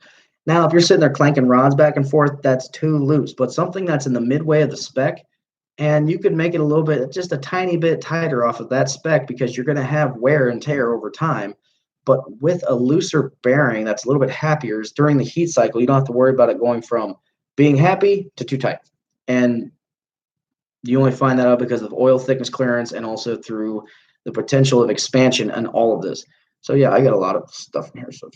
Now, if you're sitting there clanking rods back and forth, that's too loose. But something that's in the midway of the spec, and you could make it a little bit, just a tiny bit tighter off of that spec, because you're going to have wear and tear over time. But with a looser bearing that's a little bit happier, during the heat cycle, you don't have to worry about it going from being happy to too tight. And you only find that out because of oil thickness clearance, and also through the potential of expansion and all of this. So yeah, I got a lot of stuff in here. So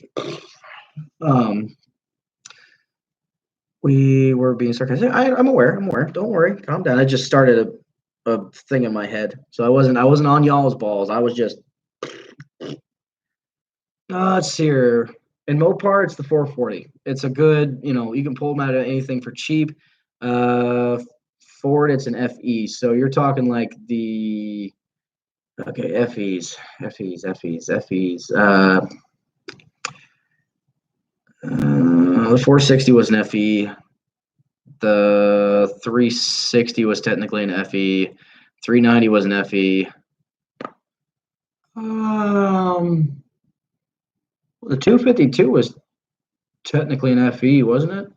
we were being sarcastic. I'm aware. Don't worry. Calm down. I just started a thing in my head. So I wasn't on y'all's balls. I was just let's see here. In Mopar, it's the 440. It's a good, you can pull them out of anything for cheap. Ford, it's an FE. So you're talking like the FEs. The 460 was an FE. The 360 was technically an FE. 390 was an FE. The 252 was technically an FE, wasn't it?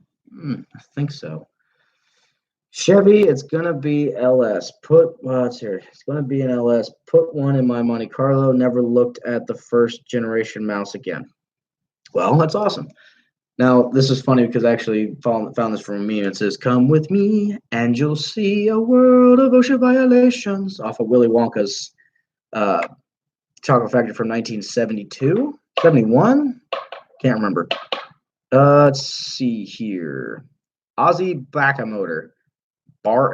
I think so. Chevy, it's gonna be LS. It's here. It's gonna be an LS. Put one in my Monte Carlo. Never looked at the first generation mouse again. Well, that's awesome. Now, this is funny because I actually found this from a meme. It says, "Come with me and you'll see a world of OSHA violations," off of Willy Wonka's Chocolate Factory from 1972, 71? Can't remember. Let's see here. Aussie Baca motor.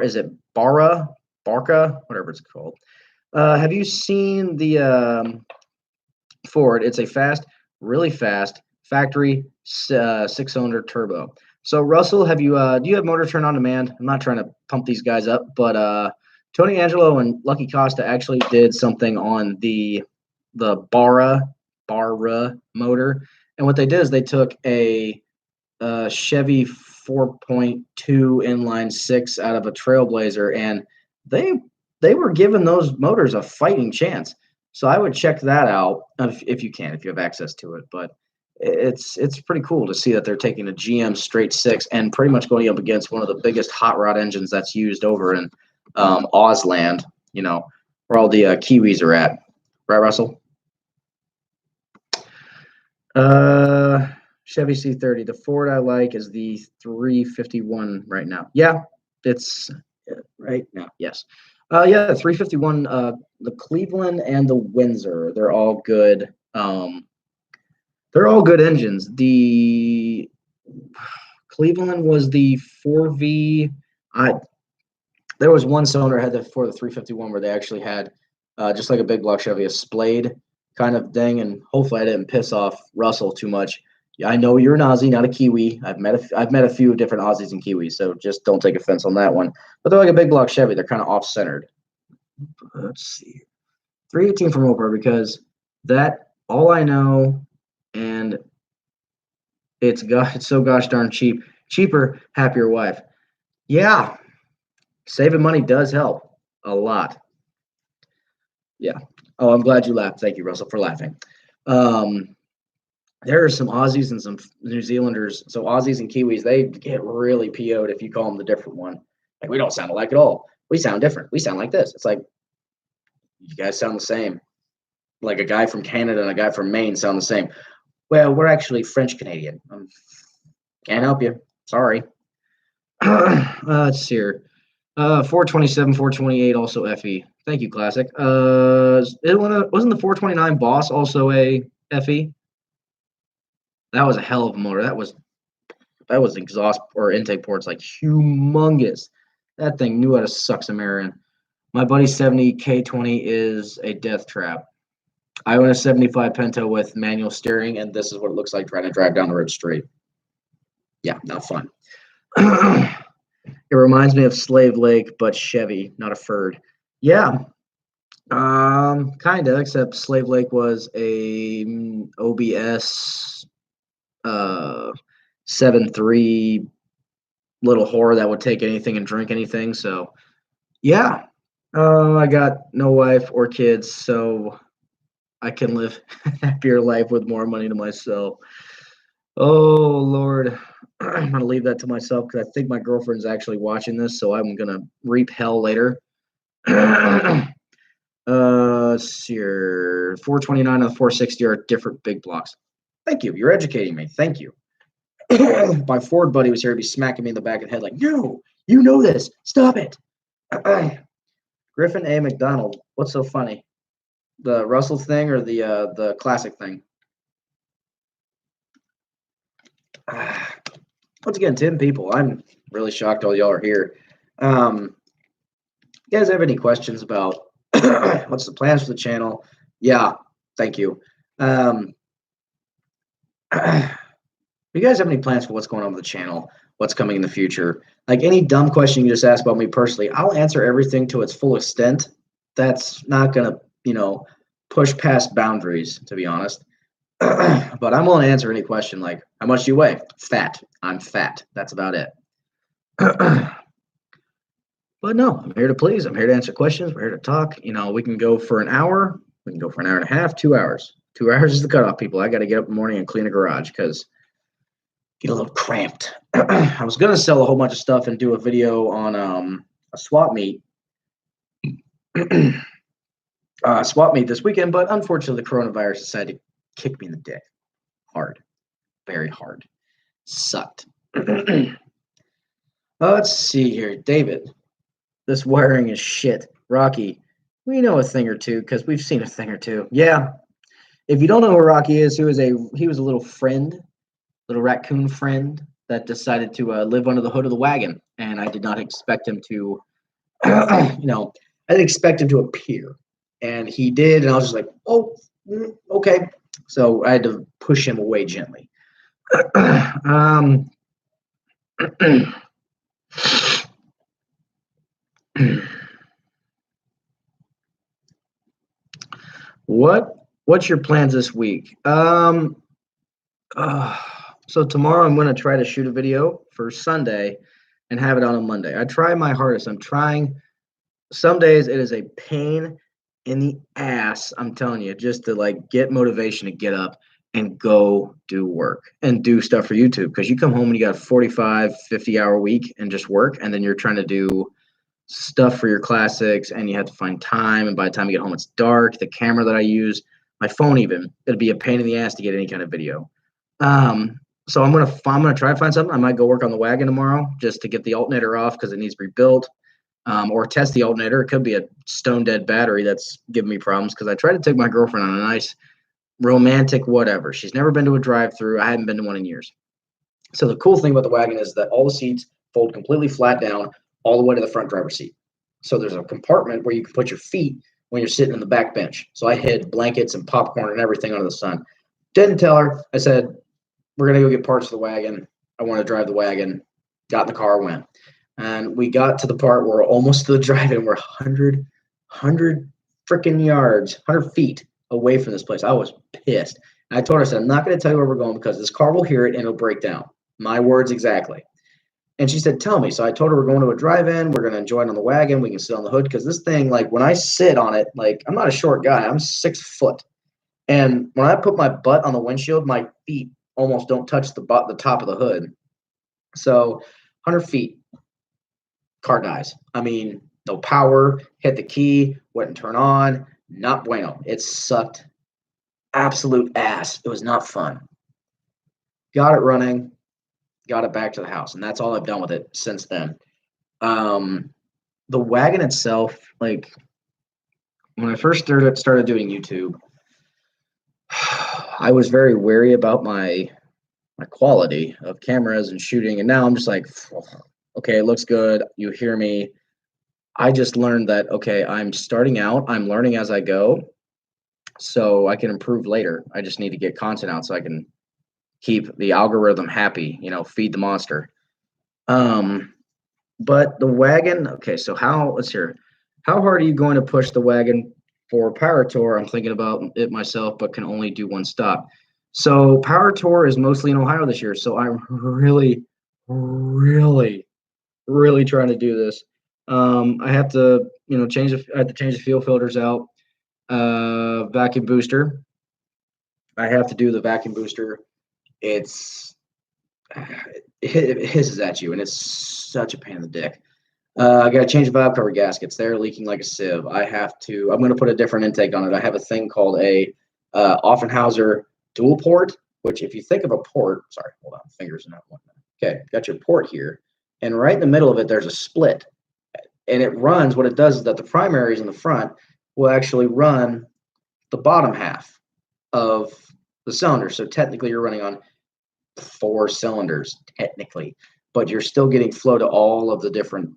Is it Barca? Whatever it's called. Have you seen the Ford? It's a really fast factory 6-cylinder turbo. So Russell, do you have motor turn on demand? I'm not trying to pump these guys up, but Tony Angelo and Lucky Costa actually did something on the Barra motor, and what they did is they took a Chevy 4.2 inline 6 out of a Trailblazer, and they were giving those motors a fighting chance. So I would check that out if you have access to it. But it's pretty cool to see that they're taking a GM straight 6 and pretty much going up against one of the biggest hot rod engines that's used over in Ausland, where all the Kiwis are at. Right, Russell? Chevy C30. The Ford I like is the 351 right now. Yeah, it's right now. Yes. The 351, the Cleveland and the Windsor, they're all good. They're all good engines. The Cleveland was the 4V. There was one cylinder had for the 351 where they actually had just like a big block Chevy, a splayed kind of thing. And hopefully I didn't piss off Russell too much. Yeah, I know you're an Aussie, not a Kiwi. I've met a few different Aussies and Kiwis, so just don't take offense on that one. But they're like a big block Chevy. They're kind of off-centered. Let's see. 318 from Mopar, because that all I know, and it's so gosh darn cheap. Cheaper, happier wife. Yeah, saving money does help a lot. Yeah. Oh, I'm glad you laughed. Thank you, Russell, for laughing. There are some Aussies and some New Zealanders. So Aussies and Kiwis, they get really PO'd if you call them the different one. Like, we don't sound alike at all. We sound different. We sound like this. It's like, you guys sound the same. Like a guy from Canada and a guy from Maine sound the same. Well, we're actually French Canadian. Can't help you. Sorry. Let's see here. 427, 428, also FE. Thank you, Classic. Wasn't the 429 Boss also a FE? That was a hell of a motor. That was exhaust or intake ports like humongous. That thing knew how to suck some air in. My buddy 70 K20 is a death trap. I own a 75 Pento with manual steering, and this is what it looks like trying to drive down the road straight. Yeah, not fun. It reminds me of Slave Lake, but Chevy, not a Ford. Yeah, kinda. Except Slave Lake was a OBS 7.3 little whore that would take anything and drink anything. So, yeah, I got no wife or kids, so I can live a happier life with more money to myself. Oh Lord, I'm gonna leave that to myself because I think my girlfriend's actually watching this, so I'm gonna reap hell later. Here, 429 and 460 are different big blocks. Thank you. You're educating me. Thank you. My Ford buddy was here to be smacking me in the back of the head, like, no, you know this. Stop it. Griffin A. McDonald. What's so funny? The Russell thing or the classic thing? Once again, 10 people. I'm really shocked all y'all are here. You guys have any questions about what's the plans for the channel? Yeah, thank you. Do you guys have any plans for what's going on with the channel? What's coming in the future? Like any dumb question you just ask about me personally, I'll answer everything to its full extent. That's not gonna, push past boundaries, to be honest. But I'm willing to answer any question like, how much do you weigh? Fat. I'm fat. That's about it. But no, I'm here to please. I'm here to answer questions. We're here to talk. We can go for an hour. We can go for an hour and a half, 2 hours. 2 hours is the cutoff, people. I got to get up in the morning and clean a garage because get a little cramped. I was going to sell a whole bunch of stuff and do a video on a swap meet. Swap meet this weekend, but unfortunately the coronavirus decided to kick me in the dick. Hard. Very hard. Sucked. Let's see here. David. This wiring is shit. Rocky. We know a thing or two because we've seen a thing or two. Yeah. If you don't know who Rocky is, he was a little friend, little raccoon friend that decided to live under the hood of the wagon. And I did not expect him to, I didn't expect him to appear. And he did. And I was just like, oh, okay. So I had to push him away gently. What's your plans this week? So tomorrow I'm going to try to shoot a video for Sunday and have it on a Monday. I try my hardest. I'm trying. Some days it is a pain in the ass, I'm telling you, just to get motivation to get up and go do work and do stuff for YouTube. Because you come home and you got a 45, 50-hour week and just work, and then you're trying to do stuff for your classics and you have to find time, and by the time you get home it's dark. The camera that I use, my phone even, it'd be a pain in the ass to get any kind of video. So I'm gonna try to find something. I might go work on the wagon tomorrow just to get the alternator off because it needs to be rebuilt, or test the alternator. It could be a stone dead battery that's giving me problems because I tried to take my girlfriend on a nice romantic whatever. She's never been to a drive-through. I haven't been to one in years. So the cool thing about the wagon is that all the seats fold completely flat down all the way to the front driver's seat. So there's a compartment where you can put your feet when you're sitting in the back bench. So I hid blankets and popcorn and everything under the sun. Didn't tell her. I said, we're going to go get parts for the wagon. I want to drive the wagon. Got in the car, went. And we got to the part where we're almost to the drive-in. We're 100 freaking yards, 100 feet away from this place. I was pissed. And I told her, I said, I'm not going to tell you where we're going because this car will hear it and it'll break down. My words exactly. And she said, tell me. So I told her we're going to a drive-in. We're going to enjoy it on the wagon. We can sit on the hood because this thing, when I sit on it, I'm not a short guy. I'm 6 foot. And when I put my butt on the windshield, my feet almost don't touch the top of the hood. So 100 feet, car dies. I mean, no power, hit the key, wouldn't turn on, not bueno. It sucked absolute ass. It was not fun. Got it running, got it back to the house, and that's all I've done with it since then. Um, the wagon itself, like when I first started doing YouTube, I was very wary about my quality of cameras and shooting, and now I'm just like, okay, it looks good. You hear me. I just learned that okay, I'm starting out. I'm learning as I go, so I can improve later. I just need to get content out so I can keep the algorithm happy. Feed the monster. Um, but the wagon. Okay, so let's hear. How hard are you going to push the wagon for Power Tour? I'm thinking about it myself, but can only do one stop. So Power Tour is mostly in Ohio this year. So I'm really, really, really trying to do this. I have to, I have to change the fuel filters out. Vacuum booster. I have to do the vacuum booster. It's it hisses at you, and it's such a pain in the dick. I got to change the valve cover gaskets. They're leaking like a sieve. I'm going to put a different intake on it. I have a thing called a Offenhauser dual port, which if you think of a port, sorry, hold on, fingers in that one. Okay, got your port here. And right in the middle of it, there's a split. And it runs, what it does is that the primaries in the front will actually run the bottom half of the cylinder. So technically you're running on 4 cylinders, technically, but you're still getting flow to all the different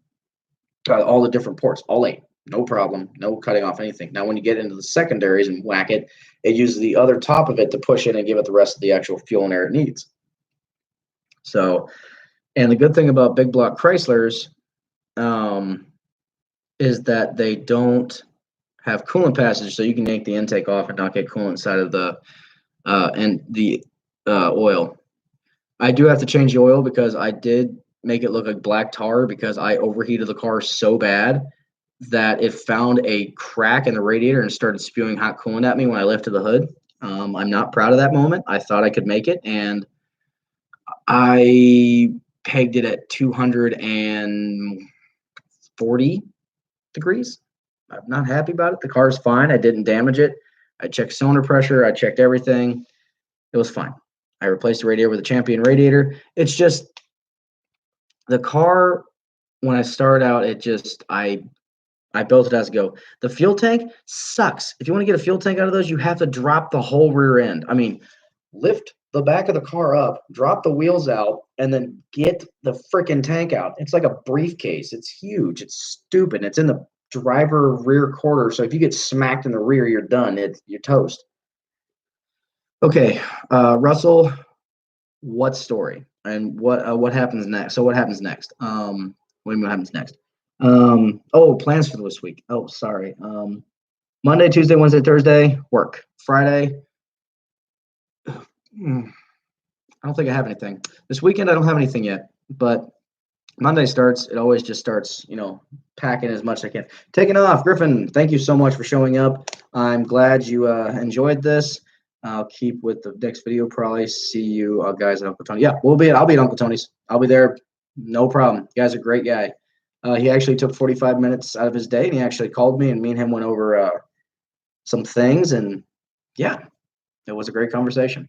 ports, all 8, no problem, no cutting off anything. Now, when you get into the secondaries and whack it, it uses the other top of it to push in and give it the rest of the actual fuel and air it needs. So, and the good thing about big block Chryslers is that they don't have coolant passage, so you can yank the intake off and not get coolant inside of the oil. I do have to change the oil because I did make it look like black tar because I overheated the car so bad that it found a crack in the radiator and started spewing hot coolant at me when I lifted the hood. I'm not proud of that moment. I thought I could make it, and I pegged it at 240 degrees. I'm not happy about it. The car's fine. I didn't damage it. I checked cylinder pressure. I checked everything. It was fine. I replaced the radiator with a Champion radiator. It's just the car, when I started out, I built it as a go. The fuel tank sucks. If you want to get a fuel tank out of those, you have to drop the whole rear end. I mean, lift the back of the car up, drop the wheels out, and then get the freaking tank out. It's like a briefcase. It's huge. It's stupid. It's in the driver rear quarter. So if you get smacked in the rear, you're done. You're toast. Okay, Russell, what story and what happens next? So what happens next? What happens next? Plans for this week. Oh, sorry. Monday, Tuesday, Wednesday, Thursday, work. Friday, I don't think I have anything. This weekend, I don't have anything yet, but Monday starts. It always just starts, packing as much as I can. Taking off. Griffin, thank you so much for showing up. I'm glad you enjoyed this. I'll keep with the next video. Probably see you guys at Uncle Tony. Yeah, I'll be at Uncle Tony's. I'll be there. No problem. You guys are a great guy. He actually took 45 minutes out of his day, and he actually called me, and me and him went over some things, and yeah, it was a great conversation.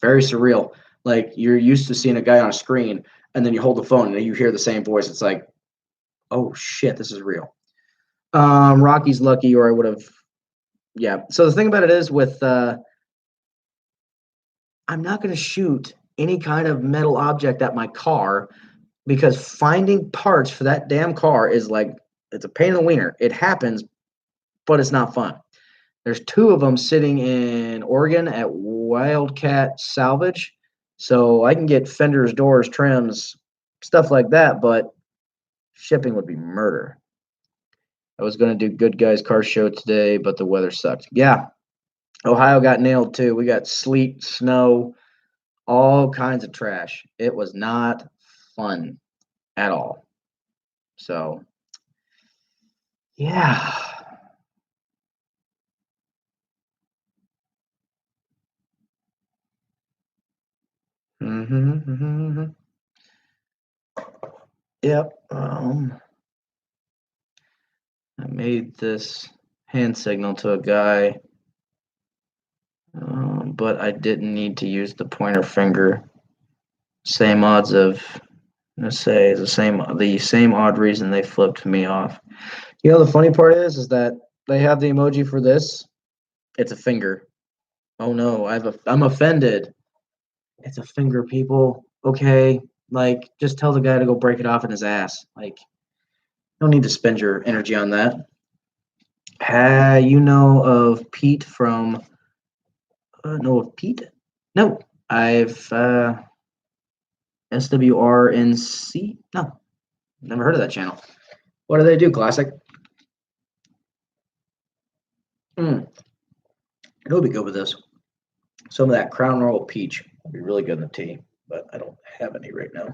Very surreal. Like you're used to seeing a guy on a screen, and then you hold the phone and you hear the same voice. It's like, oh shit, this is real. Rocky's lucky, or I would have. Yeah. So the thing about it is, with I'm not going to shoot any kind of metal object at my car because finding parts for that damn car is like it's a pain in the wiener. It happens, but it's not fun. There's 2 of them sitting in Oregon at Wildcat Salvage. So I can get fenders, doors, trims, stuff like that, but shipping would be murder. I was going to do Good Guys Car Show today, but the weather sucked. Yeah, Ohio got nailed too. We got sleet, snow, all kinds of trash. It was not fun at all. So, yeah. Yep. I made this hand signal to a guy, but I didn't need to use the pointer finger. Same odds of, let's say, the same odd reason they flipped me off. You know, the funny part is that they have the emoji for this. It's a finger. Oh no, I'm offended. It's a finger, people. Okay, like just tell the guy to go break it off in his ass. Like, don't need to spend your energy on that. You know of Pete from? Know of Pete? No, I've SWRNC. No, never heard of that channel. What do they do? Classic. It would be good with this. Some of that Crown Royal Peach would be really good in the tea, but I don't have any right now.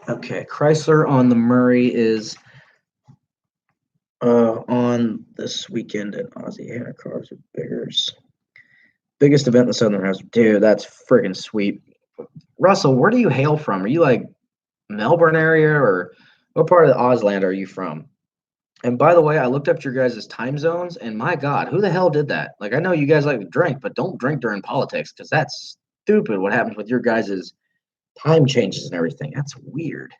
Okay, Chrysler on the Murray is on this weekend at Aussie Hannah Cars with Biggers. Biggest event in the Southern House. Dude, that's friggin' sweet. Russell, where do you hail from? Are you like Melbourne area or what part of the Ausland are you from? And by the way, I looked up your guys' time zones, and my God, who the hell did that? Like, I know you guys like to drink, but don't drink during politics because that's stupid what happens with your guys' time changes and everything. That's weird.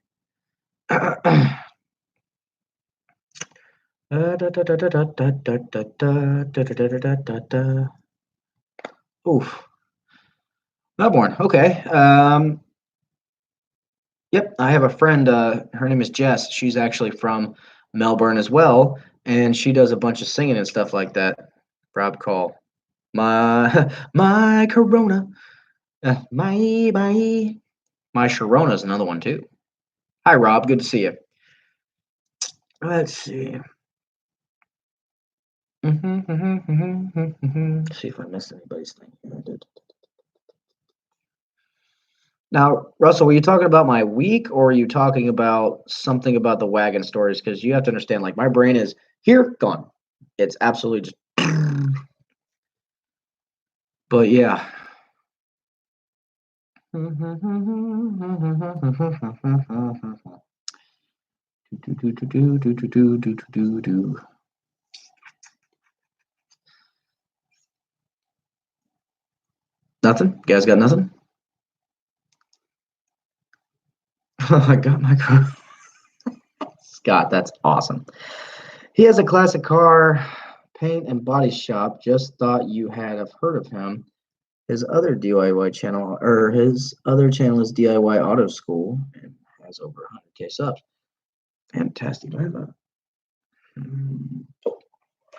Oof. Melbourne. Okay. Yep. I have a friend. Her name is Jess. She's actually from Melbourne as well, and she does a bunch of singing and stuff like that. Rob Call. My Corona. My Sharona is another one too. Hi, Rob. Good to see you. Let's see. See if I missed anybody's thing. Now, Russell, were you talking about my week or are you talking about something about the wagon stories? Because you have to understand, like, my brain is here, gone. It's absolutely just. But yeah. Nothing? You guys got nothing? I got my car. Scott, that's awesome. He has a classic car paint and body shop. Just thought you had have heard of him. His other DIY channel, or his other channel is DIY Auto School, and has over 100K subs. Fantastic. I have a,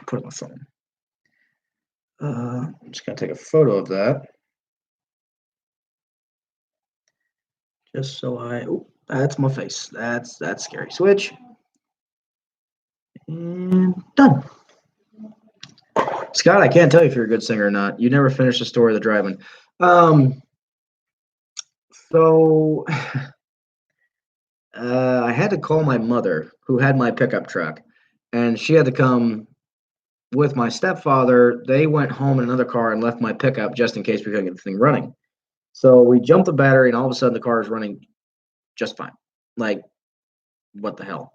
put it on my phone. I'm just gonna take a photo of that, just so I. Oh, that's my face. That's scary. Switch, and done. Scott, I can't tell you if you're a good singer or not. You never finished the story of the driving. So I had to call my mother, who had my pickup truck, and she had to come with my stepfather. They went home in another car and left my pickup just in case we couldn't get the thing running. So we jumped the battery, and all of a sudden the car is running just fine. Like, what the hell?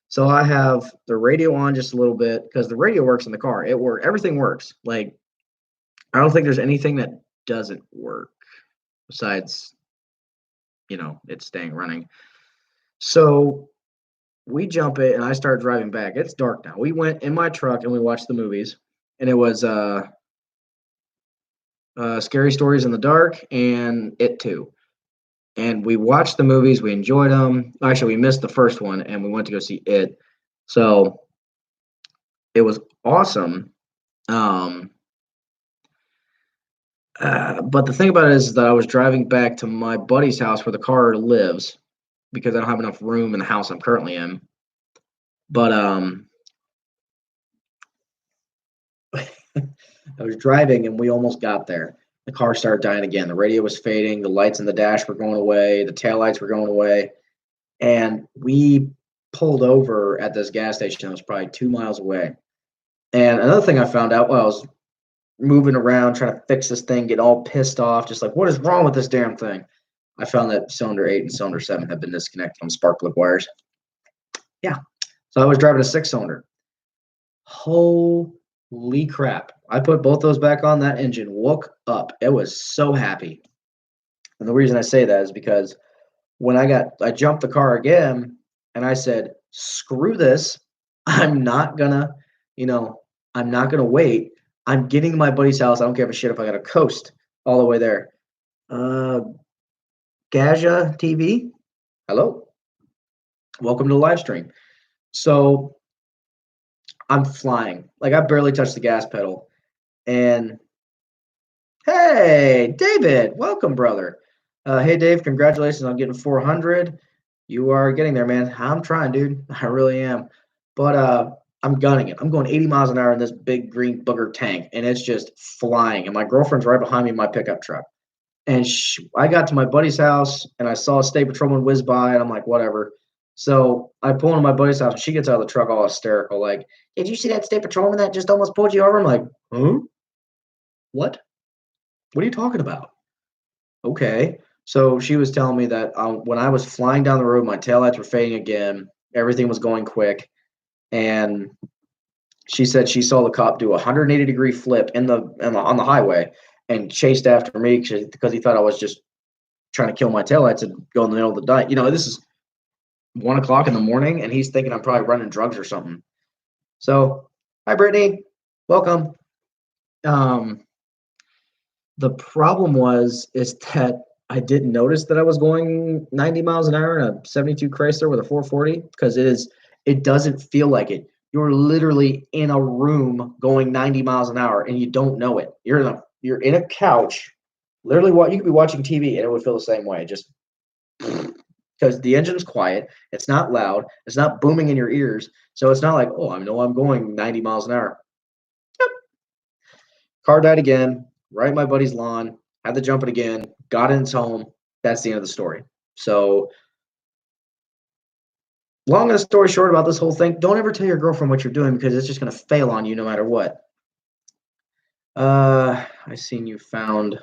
So I have the radio on just a little bit because the radio works in the car. Everything works. Like, I don't think there's anything that doesn't work besides, it staying running. So we jump it and I start driving back. It's dark now. We went in my truck and we watched the movies, and it was Scary Stories in the Dark and It Too. And we watched the movies. We enjoyed them. Actually, we missed the first one and we went to go see It. So it was awesome. But the thing about it is that I was driving back to my buddy's house where the car lives because I don't have enough room in the house I'm currently in. But I was driving and we almost got there. The car started dying again. The radio was fading. The lights in the dash were going away. The taillights were going away. And we pulled over at this gas station that was probably 2 miles away. And another thing I found out while I was moving around trying to fix this thing, getting all pissed off, just like, what is wrong with this damn thing? I found that cylinder 8 and cylinder 7 have been disconnected on spark plug wires. Yeah. So I was driving a 6-cylinder. Holy crap. I put both those back on, that engine woke up. It was so happy. And the reason I say that is because when I jumped the car again and I said, screw this. I'm not gonna, you know, I'm not gonna wait. I'm getting to my buddy's house. I don't give a shit if I gotta coast all the way there. Uh Gaja TV. Hello. Welcome to the live stream. So I'm flying. Like I barely touched the gas pedal. And hey, David, welcome, brother. Hey, Dave, congratulations on getting 400. You are getting there, man. I'm trying, dude. I really am. But I'm gunning it. I'm going 80 miles an hour in this big green booger tank, and it's just flying. And my girlfriend's right behind me in my pickup truck. And I got to my buddy's house, and I saw a state patrolman whiz by, and I'm like, whatever. So I pull into my buddy's house, and she gets out of the truck all hysterical, like, did you see that state patrolman that just almost pulled you over? I'm like, huh? What? What are you talking about? Okay. So she was telling me that when I was flying down the road, my taillights were fading again. Everything was going quick. And she said she saw the cop do a 180-degree flip on the highway and chased after me because he thought I was just trying to kill my taillights and go in the middle of the night. This is 1 o'clock in the morning, and he's thinking I'm probably running drugs or something. So, hi, Brittany. Welcome. Um, The problem is that I didn't notice that I was going 90 miles an hour in a 72 Chrysler with a 440 because it doesn't feel like it. You're literally in a room going 90 miles an hour and you don't know it. You're in a couch, literally what you could be watching TV and it would feel the same way. Just because the engine's quiet, it's not loud, it's not booming in your ears. So it's not like, oh, I know I'm going 90 miles an hour. Yep. Car died again, right in my buddy's lawn, had to jump it again, got in his home. That's the end of the story. So, long and story short about this whole thing, don't ever tell your girlfriend what you're doing because it's just going to fail on you no matter what. I see you found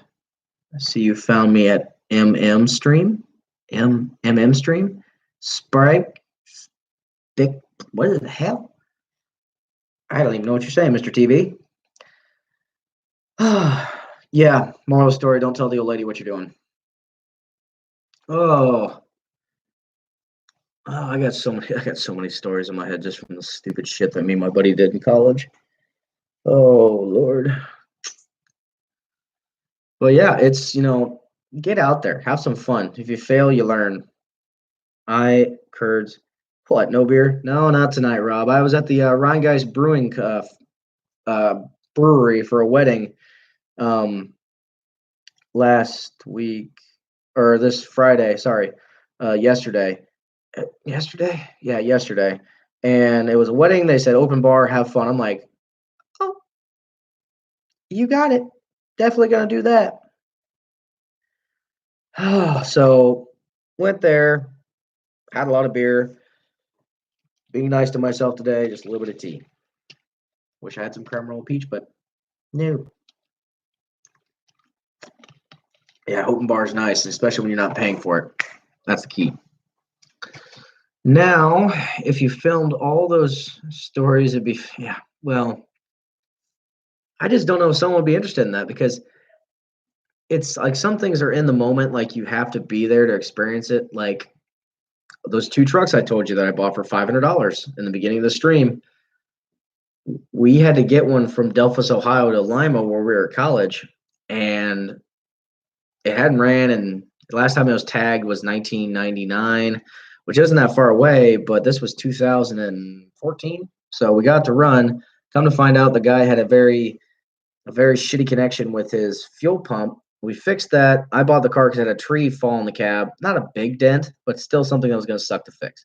me at MM stream. MM stream. Sprite. Big. What the hell? I don't even know what you're saying, Mr. TV. Yeah, moral of the story, don't tell the old lady what you're doing. Oh, I got so many stories in my head just from the stupid shit that me and my buddy did in college. Oh Lord. But yeah, it's get out there, have some fun. If you fail, you learn. Kurds. What? No beer? No, not tonight, Rob. I was at the Rhine Guys Brewing uh, brewery for a wedding last week or this Friday. Sorry, yesterday. Yesterday? Yeah, yesterday. And it was a wedding. They said open bar, have fun. I'm like, oh, you got it. Definitely gonna do that. So went there, had a lot of beer, being nice to myself today, just a little bit of tea. Wish I had some caramel peach, but no. Yeah, open bar is nice, especially when you're not paying for it. That's the key. Now, if you filmed all those stories, it'd be well, I just don't know if someone would be interested in that because it's like some things are in the moment, like you have to be there to experience it. Like those 2 trucks I told you that I bought for $500 in the beginning of the stream. We had to get one from Delphus, Ohio to Lima where we were at college, and it hadn't ran, and the last time it was tagged was 1999, which isn't that far away, but this was 2014. So we got to run. Come to find out, the guy had a very shitty connection with his fuel pump. We fixed that. I bought the car because it had a tree fall in the cab. Not a big dent, but still something that was going to suck to fix.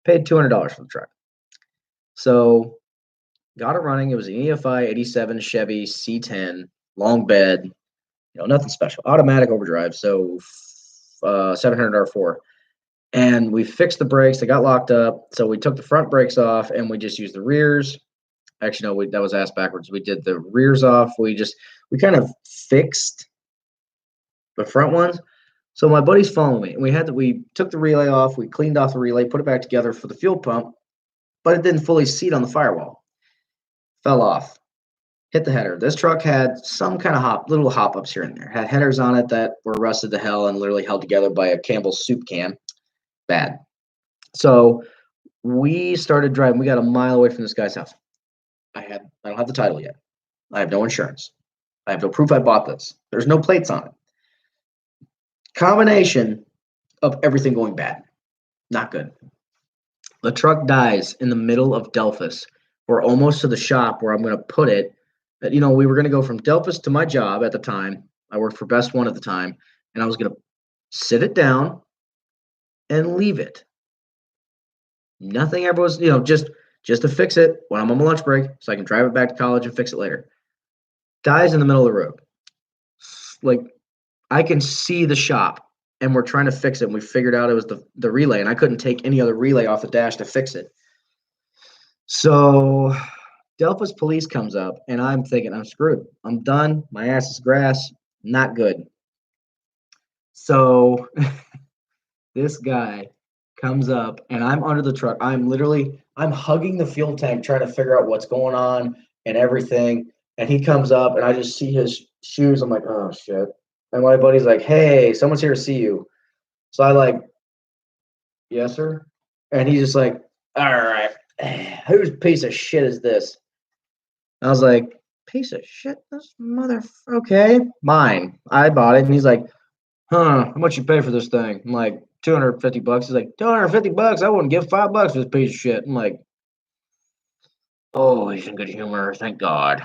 Paid $200 for the truck. So got it running. It was an EFI 87 Chevy C10, long bed, nothing special. Automatic overdrive, so $700 R4. And we fixed the brakes. They got locked up. So we took the front brakes off and we just used the rears. Actually, no, that was ass backwards. We did the rears off. We kind of fixed the front ones. So my buddy's following me, and we took the relay off. We cleaned off the relay, put it back together for the fuel pump, but it didn't fully seat on the firewall. Fell off. Hit the header. This truck had some kind of little hop ups here and there. Had headers on it that were rusted to hell and literally held together by a Campbell's soup can. Bad. So we started driving. We got a mile away from this guy's house. I don't have the title yet. I have no insurance. I have no proof I bought this. There's no plates on it. Combination of everything going bad. Not good. The truck dies in the middle of Delphus. We're almost to the shop where I'm going to put it. We were going to go from Delphus to my job at the time. I worked for Best One at the time, and I was going to sit it down and leave it. Nothing ever was, just to fix it when I'm on my lunch break so I can drive it back to college and fix it later. Dies in the middle of the road. Like, I can see the shop, and we're trying to fix it, and we figured out it was the relay, and I couldn't take any other relay off the dash to fix it. So Delphus police comes up, and I'm thinking, I'm screwed. I'm done. My ass is grass. Not good. So this guy comes up, and I'm under the truck. I'm hugging the fuel tank trying to figure out what's going on and everything. And he comes up, and I just see his shoes. I'm like, oh, shit. And my buddy's like, hey, someone's here to see you. So I like, yes, sir. And he's just like, all right, whose piece of shit is this? I was like, piece of shit? This okay, mine. I bought it. And he's like, how much you pay for this thing? I'm like, $250. He's like, $250? I wouldn't give $5 for this piece of shit. I'm like, oh, he's in good humor. Thank God.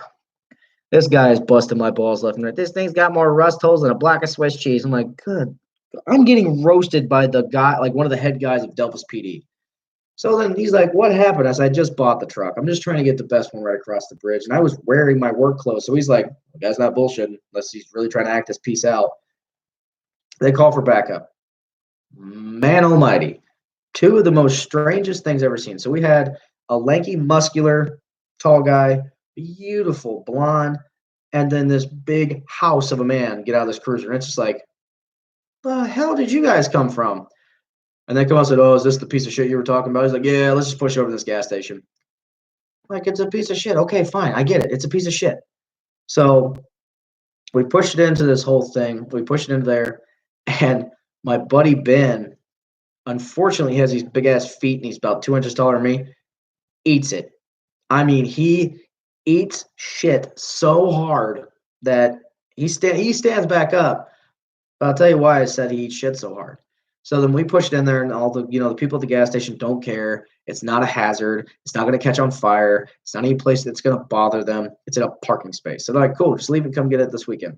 This guy is busting my balls left and right. This thing's got more rust holes than a block of Swiss cheese. I'm like, good. I'm getting roasted by the guy, like one of the head guys of Delphus PD. So then he's like, what happened? I said, I just bought the truck. I'm just trying to get the best one right across the bridge. And I was wearing my work clothes. So he's like, the guy's not bullshitting unless he's really trying to act this piece out. They call for backup. Man almighty. Two of the most strangest things I've ever seen. So we had a lanky, muscular, tall guy, beautiful blonde, and then this big house of a man get out of this cruiser. And it's just like, the hell did you guys come from? And they come out and said, oh, is this the piece of shit you were talking about? He's like, yeah, let's just push over to this gas station. Like, it's a piece of shit. Okay, fine. I get it. It's a piece of shit. So we pushed it into this whole thing. We pushed it into there. And my buddy Ben, unfortunately, he has these big-ass feet, and he's about 2 inches taller than me, eats it. I mean, he eats shit so hard that he stands back up. But I'll tell you why I said he eats shit so hard. So then we pushed in there, and all the people at the gas station don't care. It's not a hazard. It's not going to catch on fire. It's not any place that's going to bother them. It's in a parking space. So they're like, cool, just leave and come get it this weekend.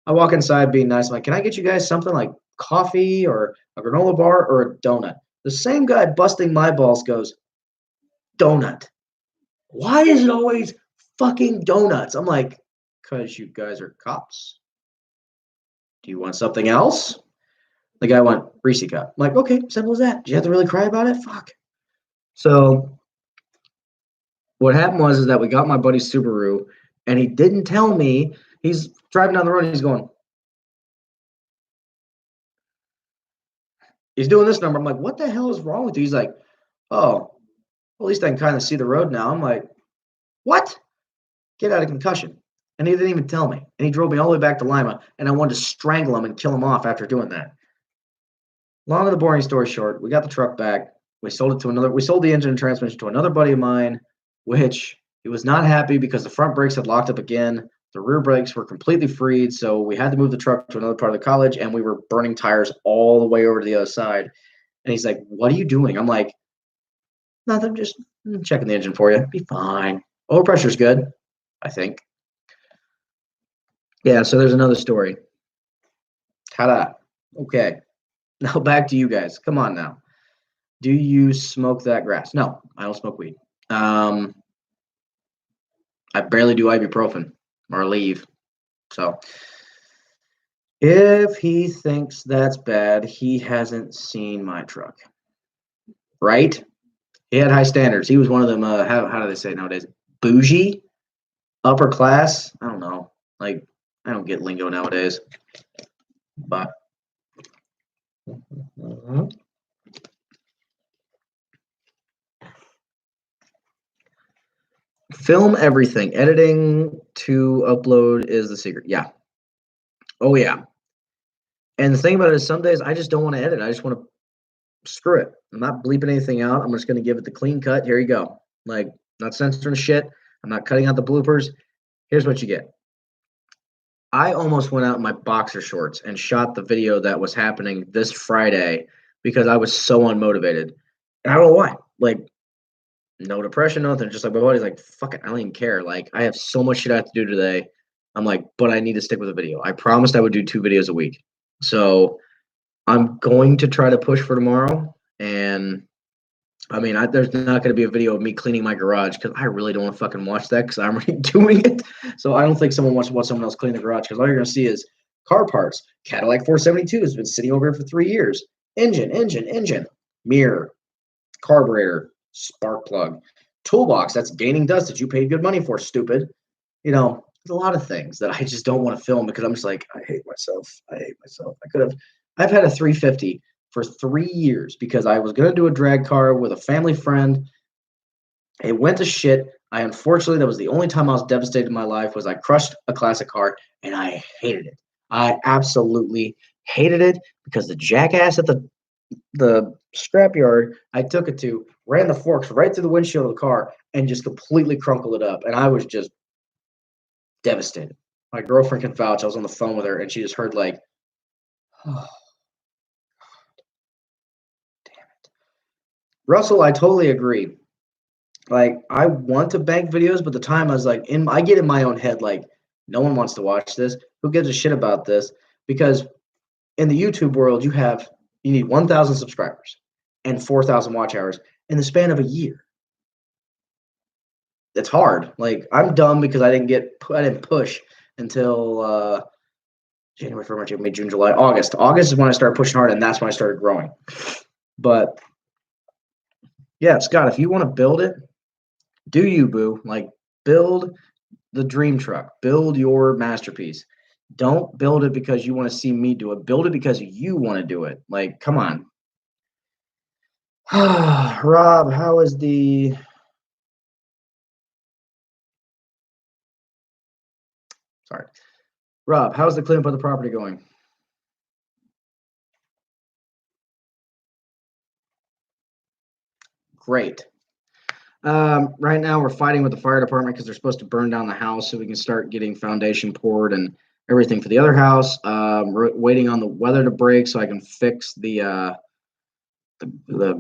I walk inside being nice. I'm like, can I get you guys something like coffee or a granola bar or a donut? The same guy busting my balls goes, donut. Why is it always fucking donuts? I'm like, because you guys are cops. Do you want something else? The guy went, Reese cup. I'm like, okay, simple as that. Do you have to really cry about it? Fuck. So what happened was that we got my buddy's Subaru, and he didn't tell me. He's driving down the road, and he's going, he's doing this number. I'm like, what the hell is wrong with you? He's like, oh, well, at least I can kind of see the road now. I'm like, what? Get out of concussion. And he didn't even tell me. And he drove me all the way back to Lima, and I wanted to strangle him and kill him off after doing that. Long of the boring story short, we got the truck back. We sold the engine and transmission to another buddy of mine, which he was not happy because the front brakes had locked up again. The rear brakes were completely freed, so we had to move the truck to another part of the college, and we were burning tires all the way over to the other side. And he's like, what are you doing? I'm like, nothing, just checking the engine for you. Be fine. Oil pressure's good, I think. Yeah, so there's another story. Ta-da. Okay. Now back to you guys. Come on now. Do you smoke that grass? No, I don't smoke weed. I barely do ibuprofen or leave. So if he thinks that's bad, he hasn't seen my truck. Right? He had high standards. He was one of them, how do they say nowadays? bougie, upper class. I don't know. Like, I don't get lingo nowadays. But film everything. Editing to upload is the secret. Yeah. Oh yeah. And the thing about it is, some days I just don't want to edit. I just want to screw it. I'm not bleeping anything out. I'm just going to give it the clean cut. Here you go. Like, not censoring shit. I'm not cutting out the bloopers. Here's what you get. I almost went out in my boxer shorts and shot the video that was happening this Friday because I was so unmotivated. And I don't know why. Like, no depression, nothing. Just like my body's like, fuck it, I don't even care. Like, I have so much shit I have to do today. I'm like, but I need to stick with the video. I promised I would do 2 videos a week. So I'm going to try to push for tomorrow. And I mean, there's not going to be a video of me cleaning my garage because I really don't want to fucking watch that because I'm already doing it. So I don't think someone wants to watch someone else clean the garage because all you're going to see is car parts. Cadillac 472 has been sitting over here for 3 years. Engine, mirror, carburetor, spark plug, toolbox that's gaining dust that you paid good money for, stupid. You know, there's a lot of things that I just don't want to film because I'm just like, I hate myself. I've had a 350 for 3 years because I was going to do a drag car with a family friend. It went to shit. Unfortunately, that was the only time I was devastated in my life was I crushed a classic car and I hated it. I absolutely hated it because the jackass at the scrapyard I took it to ran the forks right through the windshield of the car and just completely crunkled it up. And I was just devastated. My girlfriend can vouch. I was on the phone with her and she just heard like, oh, damn it. Russell, I totally agree. Like, I want to bank videos, but the time I was like, I get in my own head, like, no one wants to watch this. Who gives a shit about this? Because in the YouTube world, you need 1,000 subscribers and 4,000 watch hours in the span of a year. It's hard. Like, I'm dumb because I didn't push until January, February, March, May, June, July, August. August is when I started pushing hard, and that's when I started growing. But yeah, Scott, if you want to build it, do you, boo? Like, build the dream truck, build your masterpiece. Don't build it because you want to see me do it. Build it because you want to do it. Like, come on. Rob, how is the sorry. Rob, how's the cleanup of the property going? Great. Right now, we're fighting with the fire department because they're supposed to burn down the house so we can start getting foundation poured and everything for the other house. We're waiting on the weather to break so I can fix the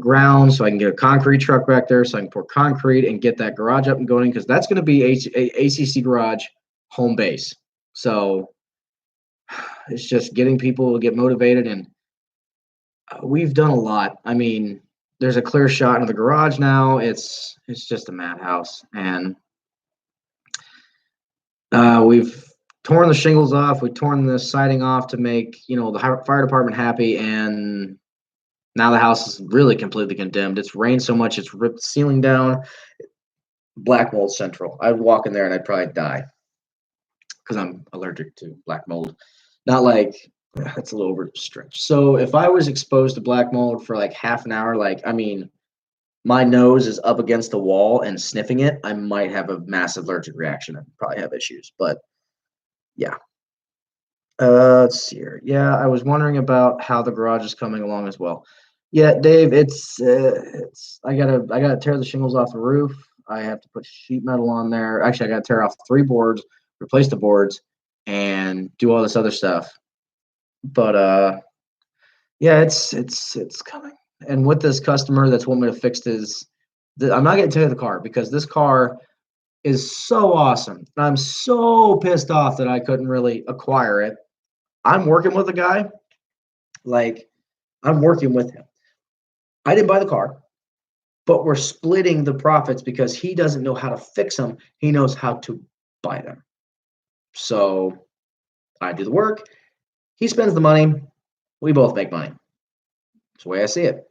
ground so I can get a concrete truck back there so I can pour concrete and get that garage up and going because that's going to be ACC garage home base. So it's just getting people to get motivated and we've done a lot. I mean, there's a clear shot into the garage now. It's just a madhouse, and we've torn the shingles off. We've torn the siding off to make the fire department happy, and now the house is really completely condemned. It's rained so much it's ripped the ceiling down. Black mold central. I'd walk in there and I'd probably die because I'm allergic to black mold. Not like that's a little overstretched. So if I was exposed to black mold for like half an hour, like I mean, my nose is up against the wall and sniffing it, I might have a massive allergic reaction and probably have issues. But yeah. Let's see here. Yeah, I was wondering about how the garage is coming along as well. Yeah, Dave, it's I gotta tear the shingles off the roof. I have to put sheet metal on there. Actually, I gotta tear off 3 boards, replace the boards, and do all this other stuff. But yeah, it's coming. And with this customer that's wanting me to fix I'm not gonna tell you the car because this car is so awesome. I'm so pissed off that I couldn't really acquire it. I'm working with a guy, like I'm working with him. I didn't buy the car, but we're splitting the profits because he doesn't know how to fix them. He knows how to buy them. So I do the work. He spends the money. We both make money. That's the way I see it.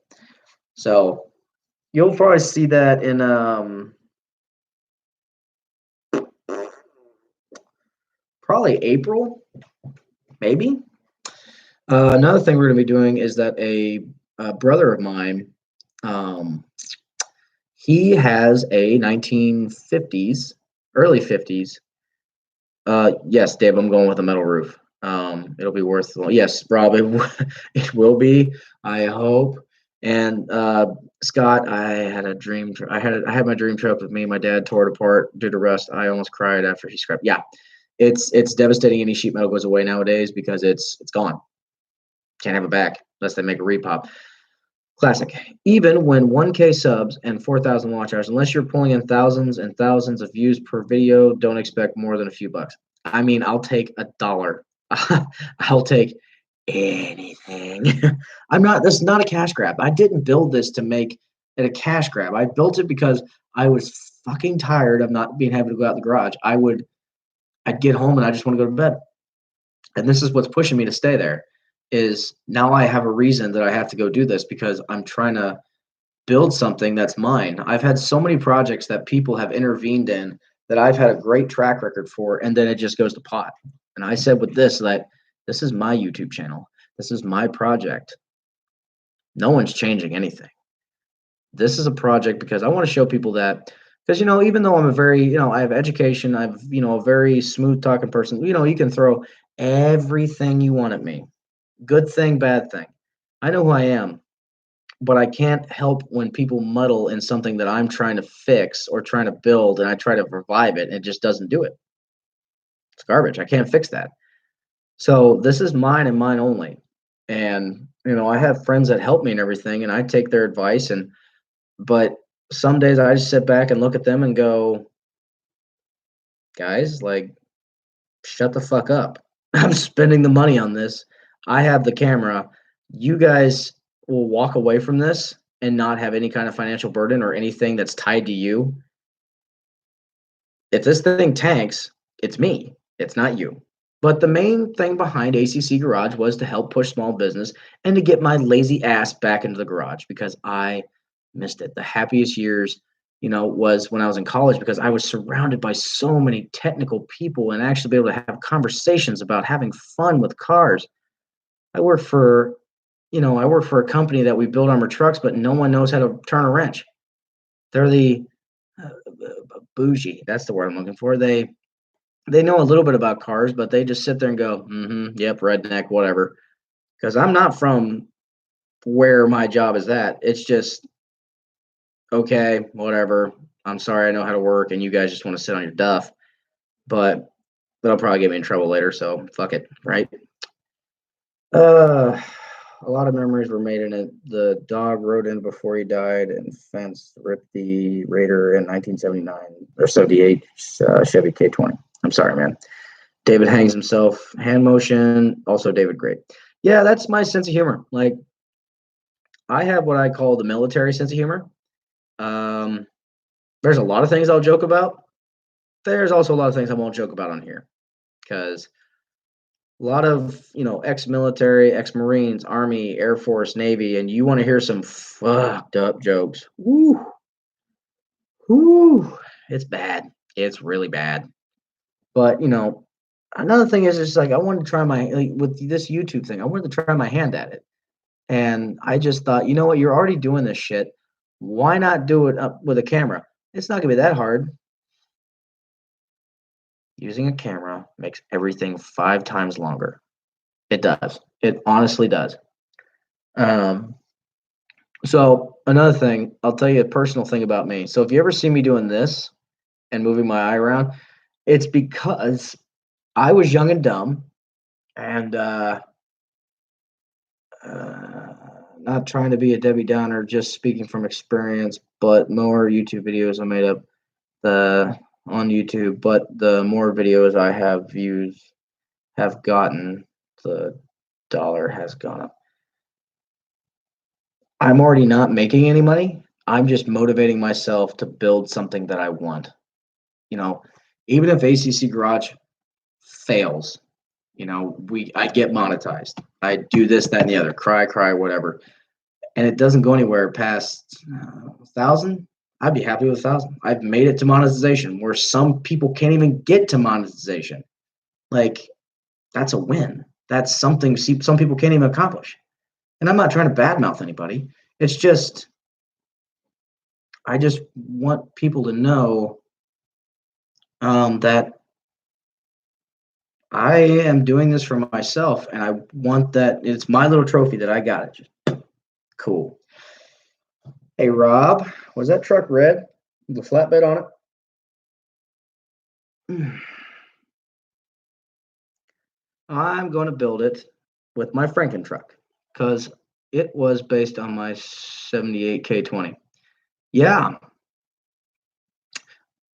So you'll probably see that in probably April, maybe. Another thing we're going to be doing is that a brother of mine, um, he has a 1950s, early 50s. Yes, Dave, I'm going with a metal roof. It'll be worth. Yes, Rob, it will be. I hope. And Scott, I had a dream. I had my dream truck with me. My dad tore it apart due to rust. I almost cried after he scrapped. Yeah, it's devastating. Any sheet metal goes away nowadays because it's gone. Can't have it back unless they make a repop. Classic. Even when 1K subs and 4,000 watch hours, unless you're pulling in thousands and thousands of views per video, don't expect more than a few bucks. I mean, I'll take $1. I'll take anything. This is not a cash grab. I didn't build this to make it a cash grab. I built it because I was fucking tired of not being able to go out in the garage. I'd get home and I just want to go to bed. And this is what's pushing me to stay there is now I have a reason that I have to go do this because I'm trying to build something that's mine. I've had so many projects that people have intervened in that I've had a great track record for, and then it just goes to pot. And I said with this that this is my YouTube channel. This is my project. No one's changing anything. This is a project because I want to show people that because even though I'm a very I have education, I've a very smooth talking person. You can throw everything you want at me. Good thing, bad thing. I know who I am, but I can't help when people muddle in something that I'm trying to fix or trying to build and I try to revive it and it just doesn't do it. It's garbage. I can't fix that. So this is mine and mine only. And I have friends that help me and everything and I take their advice but some days I just sit back and look at them and go, guys, like shut the fuck up. I'm spending the money on this. I have the camera. You guys will walk away from this and not have any kind of financial burden or anything that's tied to you. If this thing tanks, it's me. It's not you. But the main thing behind A.C.C. Garage was to help push small business and to get my lazy ass back into the garage because I missed it. The happiest years, was when I was in college because I was surrounded by so many technical people and actually be able to have conversations about having fun with cars. I work for, a company that we build armored trucks, but no one knows how to turn a wrench. They're the bougie. That's the word I'm looking for. They know a little bit about cars, but they just sit there and go, yep, redneck, whatever. Because I'm not from where my job is at. It's just, okay, whatever. I'm sorry, I know how to work, and you guys just want to sit on your duff. But that'll probably get me in trouble later, so fuck it, right? A lot of memories were made in it. The dog rode in before he died, and fence ripped the Raider in 1979 or 78 Chevy K20. I'm sorry, man. David hangs himself. Hand motion. Also, David great. Yeah, that's my sense of humor. Like, I have what I call the military sense of humor. There's a lot of things I'll joke about. There's also a lot of things I won't joke about on here because a lot of ex-military, ex-marines, army, air force, navy, and you want to hear some fucked up jokes. Woo, it's bad. It's really bad. But another thing is just like I wanted to try with this YouTube thing. I wanted to try my hand at it, and I just thought, you know what, you're already doing this shit. Why not do it up with a camera? It's not gonna be that hard. Using a camera makes everything 5 times longer. It does. It honestly does. So another thing, I'll tell you a personal thing about me. So if you ever see me doing this and moving my eye around, it's because I was young and dumb and not trying to be a Debbie Downer, just speaking from experience, but more YouTube videos I made up on YouTube, but the more videos I have views have gotten, the dollar has gone up. I'm already not making any money. I'm just motivating myself to build something that I want. Even if A.C.C. Garage fails, I get monetized. I do this, that, and the other, cry, whatever. And it doesn't go anywhere past 1,000. I'd be happy with 1,000. I've made it to monetization where some people can't even get to monetization. Like, that's a win. That's something some people can't even accomplish. And I'm not trying to badmouth anybody. It's just, I just want people to know that I am doing this for myself, and I want that it's my little trophy that I got it. Just cool. Hey, Rob, was that truck red? The flatbed on it? I'm going to build it with my Franken truck because it was based on my 78 K20. Yeah.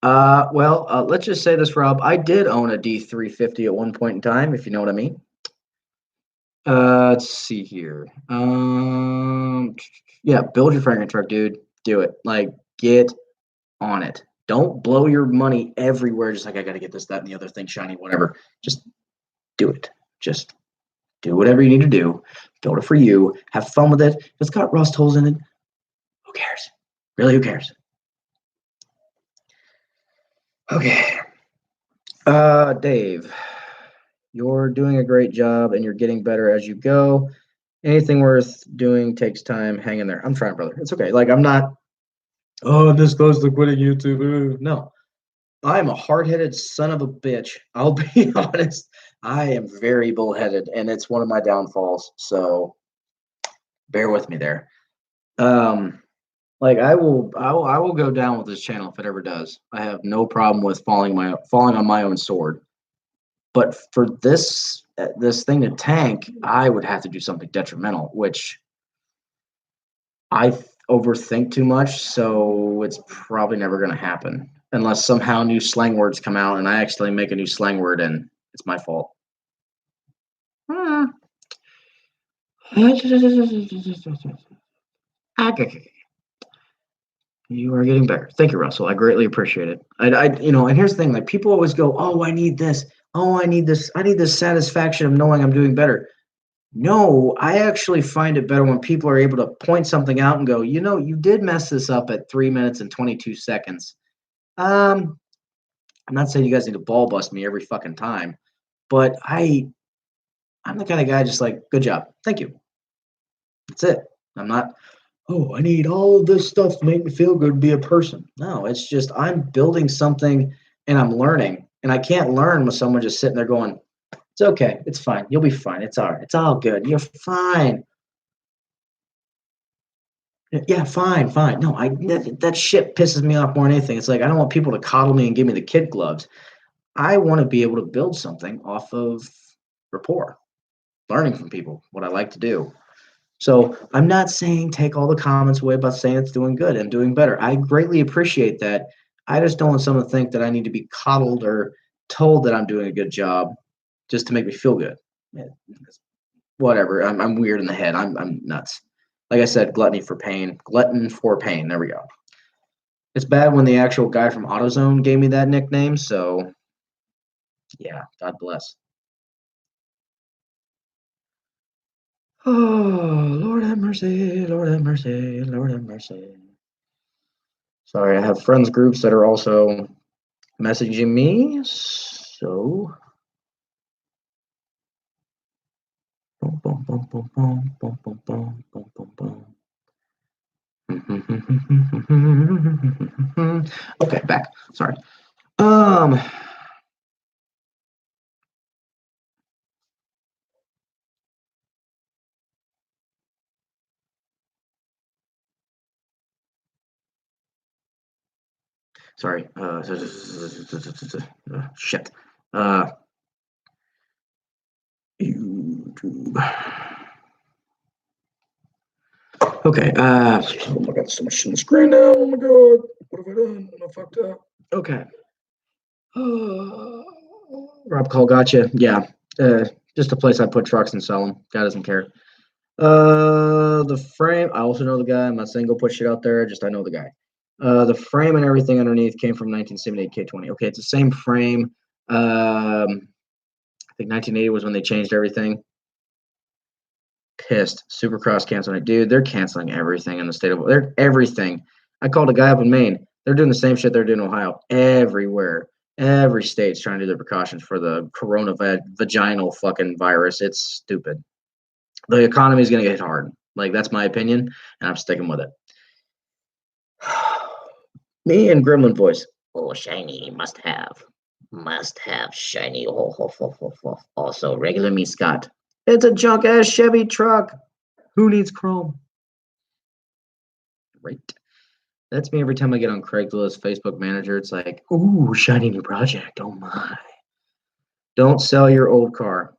Let's just say this, Rob. I did own a D350 at one point in time, if you know what I mean. Let's see here. Yeah, build your Franken truck, dude. Do it. Like, get on it. Don't blow your money everywhere. Just like, I got to get this, that, and the other thing shiny, whatever. Just do it. Just do whatever you need to do. Build it for you. Have fun with it. If it's got rust holes in it, who cares? Really, who cares? Okay. Dave, you're doing a great job and you're getting better as you go. Anything worth doing takes time. Hang in there. I'm trying, brother. It's okay. Like, I'm not, oh, I'm this close to quitting YouTube. No, I'm a hard-headed son of a bitch. I'll be honest. I am very bullheaded, and it's one of my downfalls. So bear with me there. Like I will go down with this channel if it ever does. I have no problem with falling on my own sword. But for this thing to tank, I would have to do something detrimental, which I overthink too much, so it's probably never going to happen unless somehow new slang words come out and I actually make a new slang word and it's my fault. You are getting better. Thank you, Russell. I greatly appreciate it. And here's the thing: like people always go, "Oh, I need this. Oh, I need this. I need this satisfaction of knowing I'm doing better." No, I actually find it better when people are able to point something out and go, you did mess this up at 3 minutes and 22 seconds. I'm not saying you guys need to ball bust me every fucking time, but I'm the kind of guy just like, good job, thank you. That's it. I'm not. Oh, I need all of this stuff to make me feel good to be a person. No, it's just I'm building something and I'm learning, and I can't learn with someone just sitting there going, "It's okay, it's fine, you'll be fine, it's all right, it's all good, you're fine." Yeah, fine, fine. No, that shit pisses me off more than anything. It's like I don't want people to coddle me and give me the kid gloves. I want to be able to build something off of rapport, learning from people, what I like to do. So I'm not saying take all the comments away about saying it's doing good and doing better. I greatly appreciate that. I just don't want someone to think that I need to be coddled or told that I'm doing a good job just to make me feel good. Yeah, whatever. I'm weird in the head. I'm nuts. Like I said, gluttony for pain. Glutton for pain. There we go. It's bad when the actual guy from AutoZone gave me that nickname. So yeah, God bless. Oh, Lord have mercy, Lord have mercy, Lord have mercy. Sorry, I have friends groups that are also messaging me. So boom, boom, boom, boom, boom, boom, boom, boom, boom, boom, boom. Okay, back. Sorry. Um Sorry. Shit. YouTube. Okay. Oh my god, so much on the screen now. Oh my god. What have I done? I fucked up. Okay. Rob Call, gotcha. Yeah. Just a place I put trucks and sell them. Guy doesn't care. The frame. I also know the guy. I'm not saying go put shit out there. Just I know the guy. The frame and everything underneath came from 1978 K20. Okay, it's the same frame. I think 1980 was when they changed everything. Pissed. Supercross canceling it, dude. They're canceling everything in the state of. They're everything. I called a guy up in Maine. They're doing the same shit they're doing in Ohio everywhere. Every state's trying to do their precautions for the vaginal fucking virus. It's stupid. The economy is going to get hit hard. Like, that's my opinion, and I'm sticking with it. Me and Gremlin voice. Oh, shiny, must have. Must have shiny. Oh. Also, regular me, Scott. It's a junk ass Chevy truck. Who needs chrome? Right. That's me every time I get on Craigslist, Facebook Manager. It's like, ooh, shiny new project. Oh my. Don't sell your old car.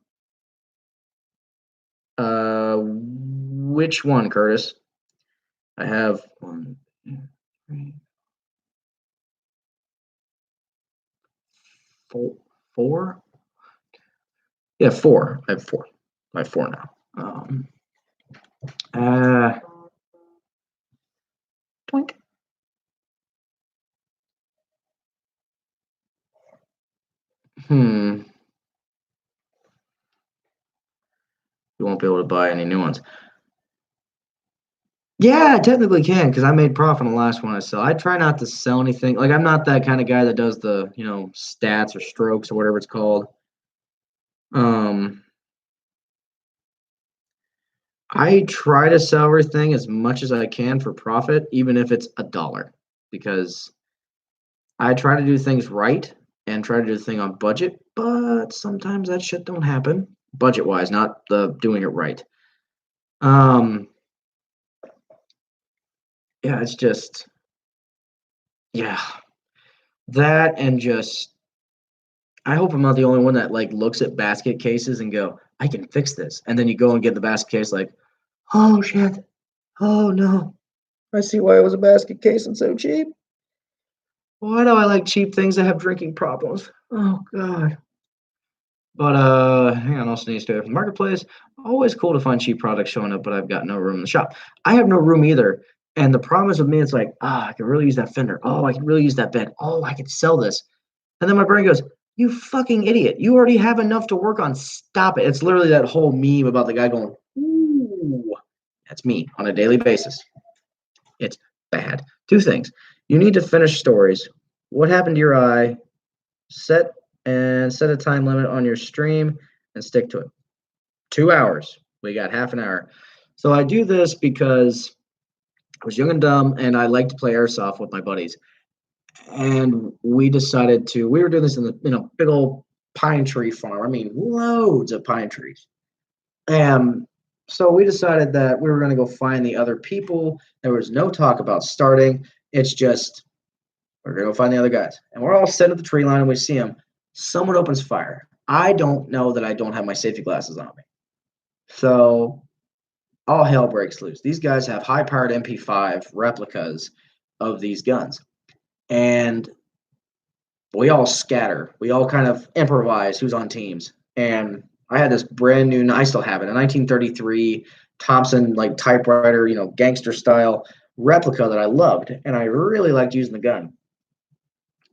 Which one, Curtis? I have 1, 2, 3, 4. Yeah, 4. I have 4. I have 4 now. Twink. You won't be able to buy any new ones. Yeah, I technically can because I made profit on the last one I sell. I try not to sell anything. Like, I'm not that kind of guy that does the, stats or strokes or whatever it's called. I try to sell everything as much as I can for profit, even if it's $1, because I try to do things right and try to do the thing on budget, but sometimes that shit don't happen budget wise, not the doing it right. Yeah, it's just, yeah, that and just, I hope I'm not the only one that like looks at basket cases and go, I can fix this. And then you go and get the basket case like, oh shit, oh no, I see why it was a basket case and so cheap. Why do I like cheap things that have drinking problems? Oh god. But hang on, also needs to from the marketplace. Always cool to find cheap products showing up, but I've got no room in the shop. I have no room either. And the problem is with me, it's like, I could really use that fender. Oh, I could really use that bed. Oh, I could sell this. And then my brain goes, you fucking idiot. You already have enough to work on. Stop it. It's literally that whole meme about the guy going, ooh. That's me on a daily basis. It's bad. 2 things. You need to finish stories. What happened to your eye? Set a time limit on your stream and stick to it. 2 hours. We got half an hour. So I do this because I was young and dumb and I like to play airsoft with my buddies. And we decided we were doing this in the big old pine tree farm. I mean, loads of pine trees. And so we decided that we were going to go find the other people. There was no talk about starting. It's just, we're going to go find the other guys. And we're all sitting at the tree line and we see them. Someone opens fire. I don't know that I don't have my safety glasses on me. So all hell breaks loose. These guys have high-powered MP5 replicas of these guns. And we all scatter. We all kind of improvise who's on teams. And I had this brand new, I still have it, a 1933 Thompson like typewriter, gangster style replica that I loved. And I really liked using the gun.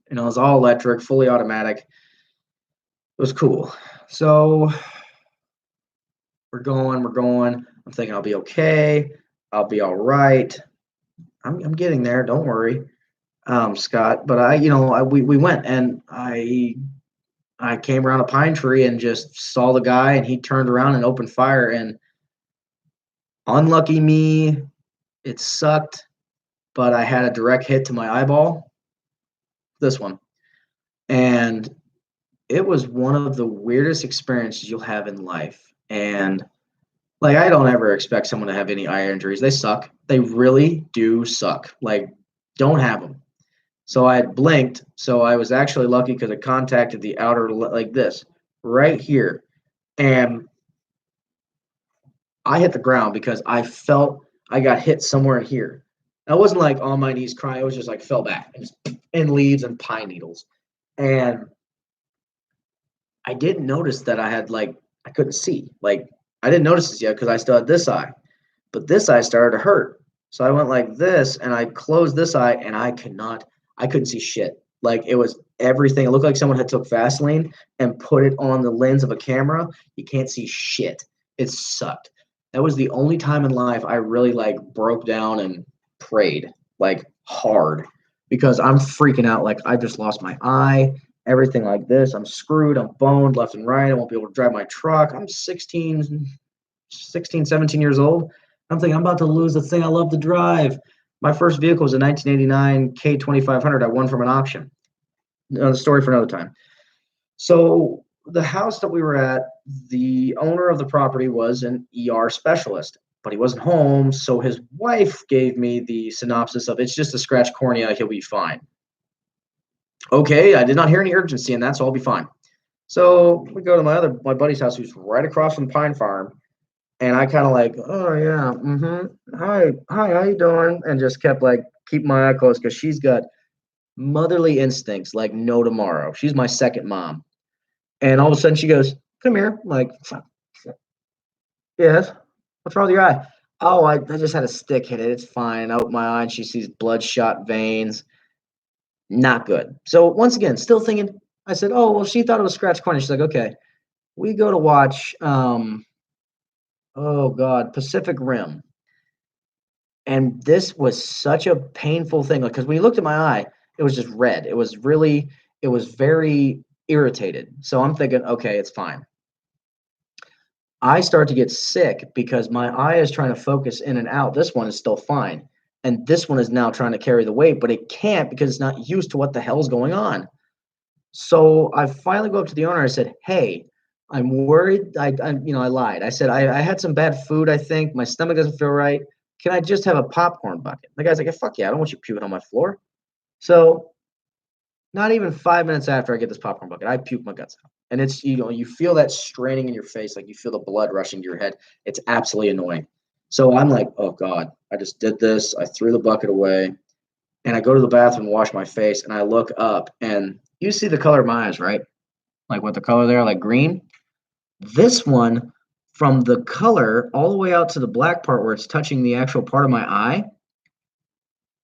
It was all electric, fully automatic. It was cool. So we're going. I'm thinking I'll be okay. I'll be all right. I'm getting there. Don't worry, Scott. But we went and I came around a pine tree and just saw the guy and he turned around and opened fire and unlucky me, it sucked, but I had a direct hit to my eyeball. This one. And it was one of the weirdest experiences you'll have in life. And like, I don't ever expect someone to have any eye injuries. They suck. They really do suck. Like, don't have them. So I had blinked. So I was actually lucky because it contacted the outer, like this, right here. And I hit the ground because I felt I got hit somewhere in here. I wasn't like on my knees crying. I was just like fell back and just in leaves and pine needles. And I didn't notice that I couldn't see. Like, I didn't notice this yet because I still had this eye. But this eye started to hurt. So I went like this and I closed this eye and I couldn't see shit. Like, it was everything. It looked like someone had took Vaseline and put it on the lens of a camera. You can't see shit. It sucked. That was the only time in life I really like broke down and prayed like hard because I'm freaking out. Like, I just lost my eye. everything like this. I'm screwed. I'm boned left and right. I won't be able to drive my truck. I'm 16, 17 years old. I'm thinking I'm about to lose the thing I love to drive. My first vehicle was a 1989 K2500 I won from an auction. Another story for another time. So the house that we were at, the owner of the property was an ER specialist, but he wasn't home. So his wife gave me the synopsis of it's just a scratched cornea. He'll be fine. Okay, I did not hear any urgency in that, so I'll be fine. So we go to my buddy's house, who's right across from Pine Farm, and I kind of like, oh yeah, hi, how you doing? And just kept like keep my eye closed because she's got motherly instincts like no tomorrow. She's my second mom. And all of a sudden she goes, come here. I'm like, yes. What's wrong with your eye? Oh, I just had a stick hit it. It's fine. I open my eye and she sees bloodshot veins. Not good. So once again, still thinking, I said, oh, well, she thought it was scratch cornea. She's like, okay. We go to watch, oh God, Pacific Rim. And this was such a painful thing. Because when you looked at my eye, it was just red. It was very irritated. So I'm thinking, okay, it's fine. I start to get sick because my eye is trying to focus in and out. This one is still fine. And this one is now trying to carry the weight, but it can't because it's not used to what the hell's going on. So I finally go up to the owner. I said, hey, I'm worried. I lied. I said, I had some bad food, I think. My stomach doesn't feel right. Can I just have a popcorn bucket? The guy's like, fuck yeah, I don't want you puking on my floor. So not even 5 minutes after I get this popcorn bucket, I puke my guts out. And it's, you feel that straining in your face, like you feel the blood rushing to your head. It's absolutely annoying. So I'm like, oh God, I just did this. I threw the bucket away and I go to the bathroom and wash my face. And I look up and you see the color of my eyes, right? Like what the color there, like green. This one, from the color all the way out to the black part where it's touching the actual part of my eye,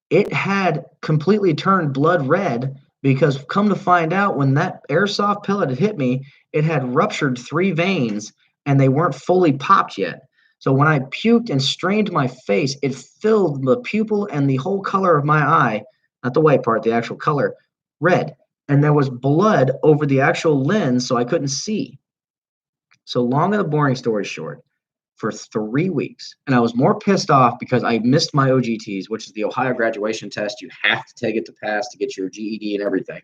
it had completely turned blood red because come to find out when that airsoft pellet had hit me, it had ruptured 3 veins and they weren't fully popped yet. So when I puked and strained my face, it filled the pupil and the whole color of my eye, not the white part, the actual color, red. And there was blood over the actual lens, so I couldn't see. So long and the boring story short, for 3 weeks. And I was more pissed off because I missed my OGTs, which is the Ohio graduation test. You have to take it to pass to get your GED and everything.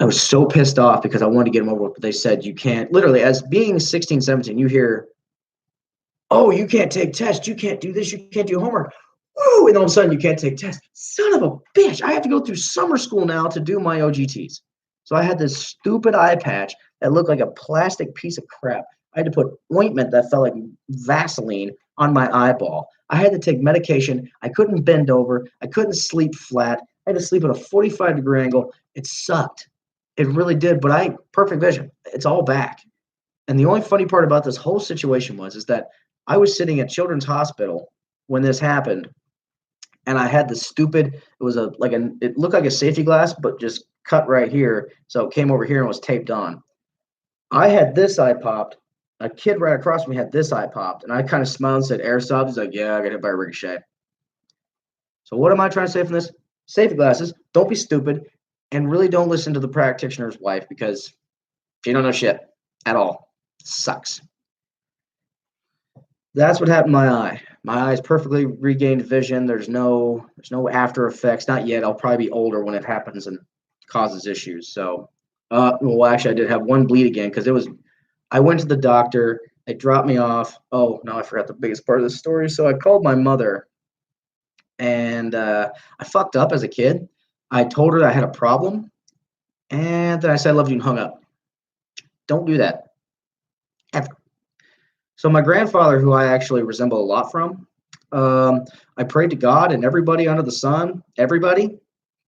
I was so pissed off because I wanted to get them over with, but they said you can't. Literally, as being 16, 17, you hear, oh, you can't take tests. You can't do this. You can't do homework. Woo! And all of a sudden, you can't take tests. Son of a bitch. I have to go through summer school now to do my OGTs. So I had this stupid eye patch that looked like a plastic piece of crap. I had to put ointment that felt like Vaseline on my eyeball. I had to take medication. I couldn't bend over. I couldn't sleep flat. I had to sleep at a 45-degree angle. It sucked. It really did. But perfect vision. It's all back. And the only funny part about this whole situation is that I was sitting at Children's Hospital when this happened, and I had this stupid. It looked like a safety glass, but just cut right here. So it came over here and was taped on. I had this eye popped. A kid right across from me had this eye popped, and I kind of smiled and said, airsoft. He's like, yeah, I got hit by a ricochet. So what am I trying to say from this? Safety glasses, don't be stupid, and really don't listen to the practitioner's wife because she don't know shit at all. It sucks. That's what happened to my eye. My eye's perfectly regained vision. There's no after effects. Not yet. I'll probably be older when it happens and causes issues. So, well, actually, I did have one bleed again because I went to the doctor. They dropped me off. Oh, no, I forgot the biggest part of the story. So I called my mother, and I fucked up as a kid. I told her I had a problem, and then I said I loved you and hung up. Don't do that ever. So my grandfather, who I actually resemble a lot from, I prayed to God and everybody under the sun, everybody,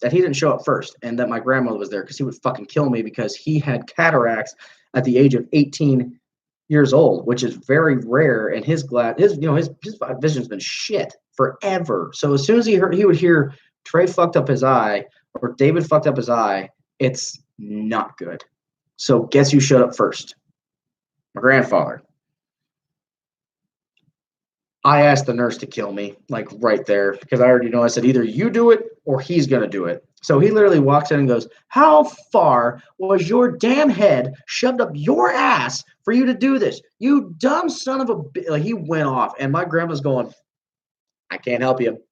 that he didn't show up first and that my grandmother was there because he would fucking kill me because he had cataracts at the age of 18 years old, which is very rare. And his vision's been shit forever. So as soon as he would hear Trey fucked up his eye or David fucked up his eye, it's not good. So guess who showed up first? My grandfather. I asked the nurse to kill me, like right there, because I already know. I said either you do it or he's gonna do it. So he literally walks in and goes, "How far was your damn head shoved up your ass for you to do this? You dumb son of a Like, he went off, and my grandma's going, "I can't help you.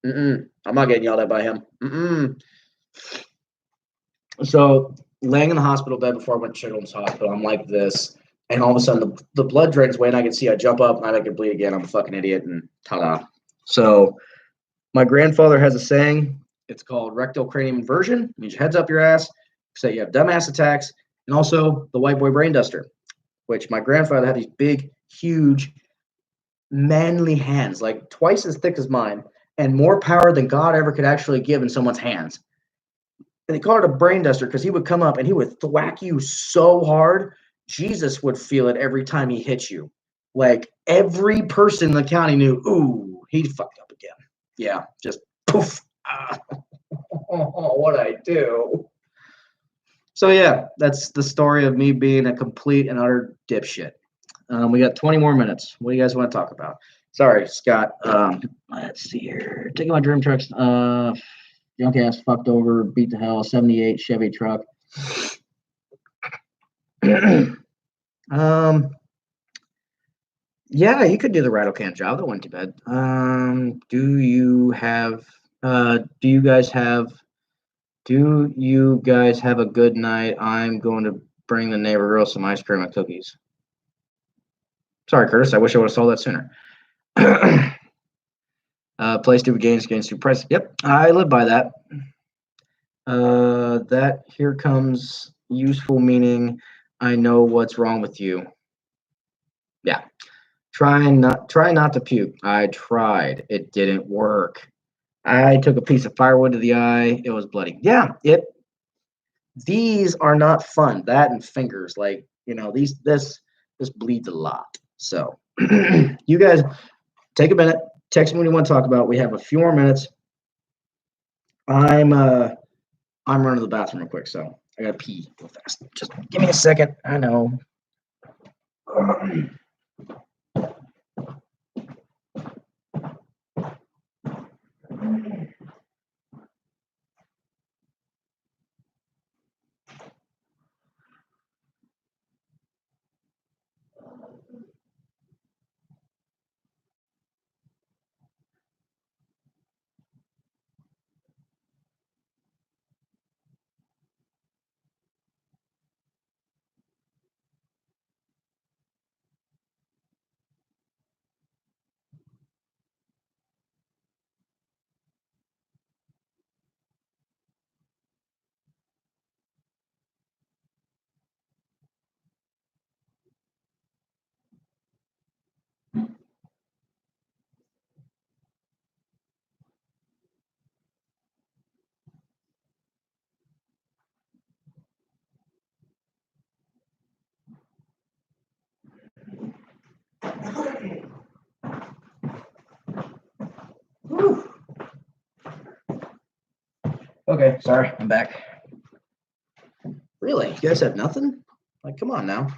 I'm not getting yelled at by him." So laying in the hospital bed before I went to Children's Hospital, I'm like this, and all of a sudden the blood drains away, and I can see I jump up, and I can bleed again. I'm a fucking idiot, and ta-da. So my grandfather has a saying. It's called rectal cranium inversion. It means your head's up your ass. So you have dumbass attacks, and also the white boy brain duster, which my grandfather had these big, huge, manly hands, like twice as thick as mine, and more power than God ever could actually give in someone's hands. And they call it a brain duster because he would come up and he would thwack you so hard, Jesus would feel it every time he hit you. Like every person in the county knew, ooh, he fucked up again. Yeah, just poof. What I do. So yeah, that's the story of me being a complete and utter dipshit. We got 20 more minutes. What do you guys want to talk about? Sorry, Scott. Let's see here. Taking my dream trucks. Junk ass fucked over, beat to hell. 78 Chevy truck. Yeah, you could do the rattle can job. That went too bad. Do you guys have a good night? I'm going to bring the neighbor girl some ice cream and cookies. Sorry, Curtis. I wish I would have saw that sooner. Play stupid games, gain stupid price. Yep, I live by that. That here comes useful meaning. I know what's wrong with you. Yeah. Try not to puke. I tried. It didn't work. I took a piece of firewood to the eye. It was bloody. Yeah, these are not fun. That and fingers, like, this bleeds a lot. So you guys take a minute, text me what you want to talk about. We have a few more minutes. I'm running to the bathroom real quick, so I gotta pee real fast. Just give me a second. I know. Okay, sorry, I'm back. Really? You guys have nothing? Like, come on now.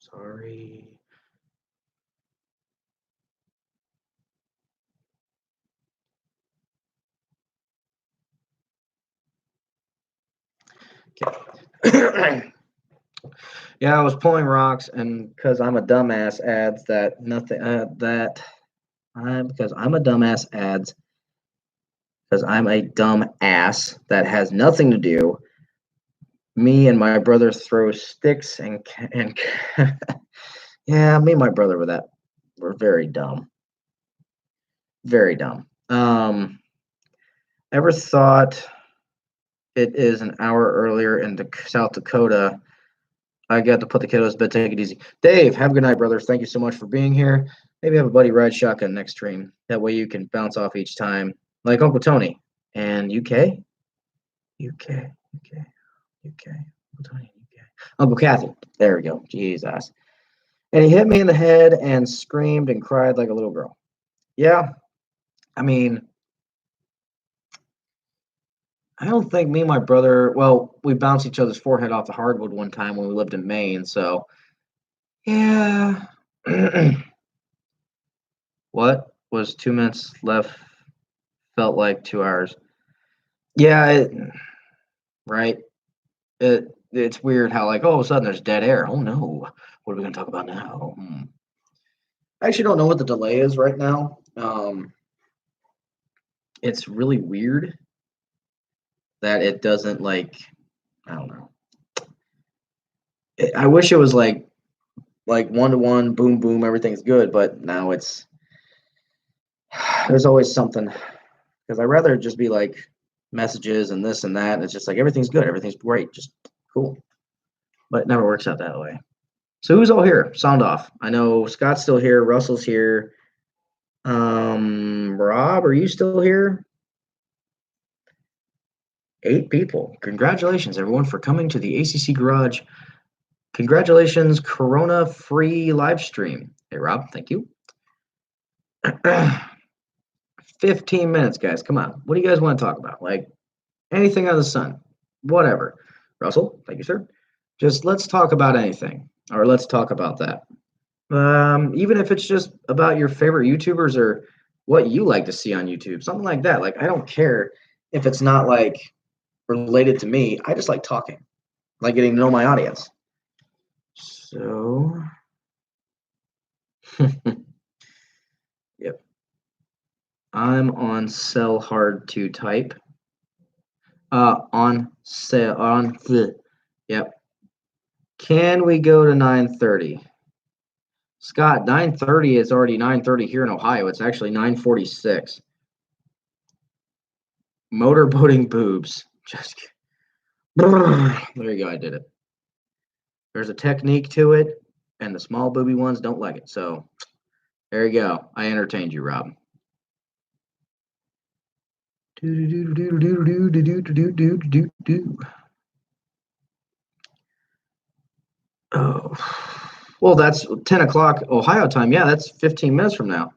Sorry. Okay. Yeah, I was pulling rocks, and because I'm a dumbass, adds that nothing. Because I'm a dumbass adds because I'm a dumb ass that has nothing to do. Me and my brother throw sticks and yeah, me and my brother we're very dumb, very dumb. Ever thought it is an hour earlier in South Dakota? I got to put the kiddos to bed. Take it easy. Dave, have a good night, brother. Thank you so much for being here. Maybe have a buddy ride shotgun next stream. That way you can bounce off each time, like Uncle Tony. And UK? UK. Uncle Tony, UK. Uncle Kathy. There we go. Jesus. And he hit me in the head and screamed and cried like a little girl. Yeah. I mean, I don't think me and my brother, well, we bounced each other's forehead off the hardwood one time when we lived in Maine. So, yeah. What was 2 minutes left felt like 2 hours. Yeah, right. It's weird how like all of a sudden there's dead air. Oh no, what are we gonna talk about now? I actually don't know what the delay is right now. It's really weird that it doesn't like. I don't know. I wish it was like 1 to 1, boom boom, everything's good. But now it's there's always something because I'd rather just be like messages and this and that. And it's just like everything's good, everything's great, just cool. But it never works out that way. So who's all here? Sound off. I know Scott's still here. Russell's here. Rob, are you still here? 8 people. Congratulations, everyone, for coming to the ACC Garage. Congratulations, Corona-free live stream. Hey, Rob, thank you. 15 minutes, guys. Come on. What do you guys want to talk about? Like anything under the sun. Whatever. Russell, thank you, sir. Just let's talk about anything, or let's talk about that. Even if it's just about your favorite YouTubers or what you like to see on YouTube, something like that. Like, I don't care if it's not like related to me. I just like talking, like getting to know my audience. So, yep. I'm on sell hard to type. On sale on the, yep. Can we go to 9:30? Scott, 9:30 is already 9:30 here in Ohio. It's actually 9:46. Motorboating boobs. Just there you go. I did it. There's a technique to it, and the small booby ones don't like it. So there you go. I entertained you, Rob. Oh, well, that's 10 o'clock Ohio time. Yeah, that's 15 minutes from now.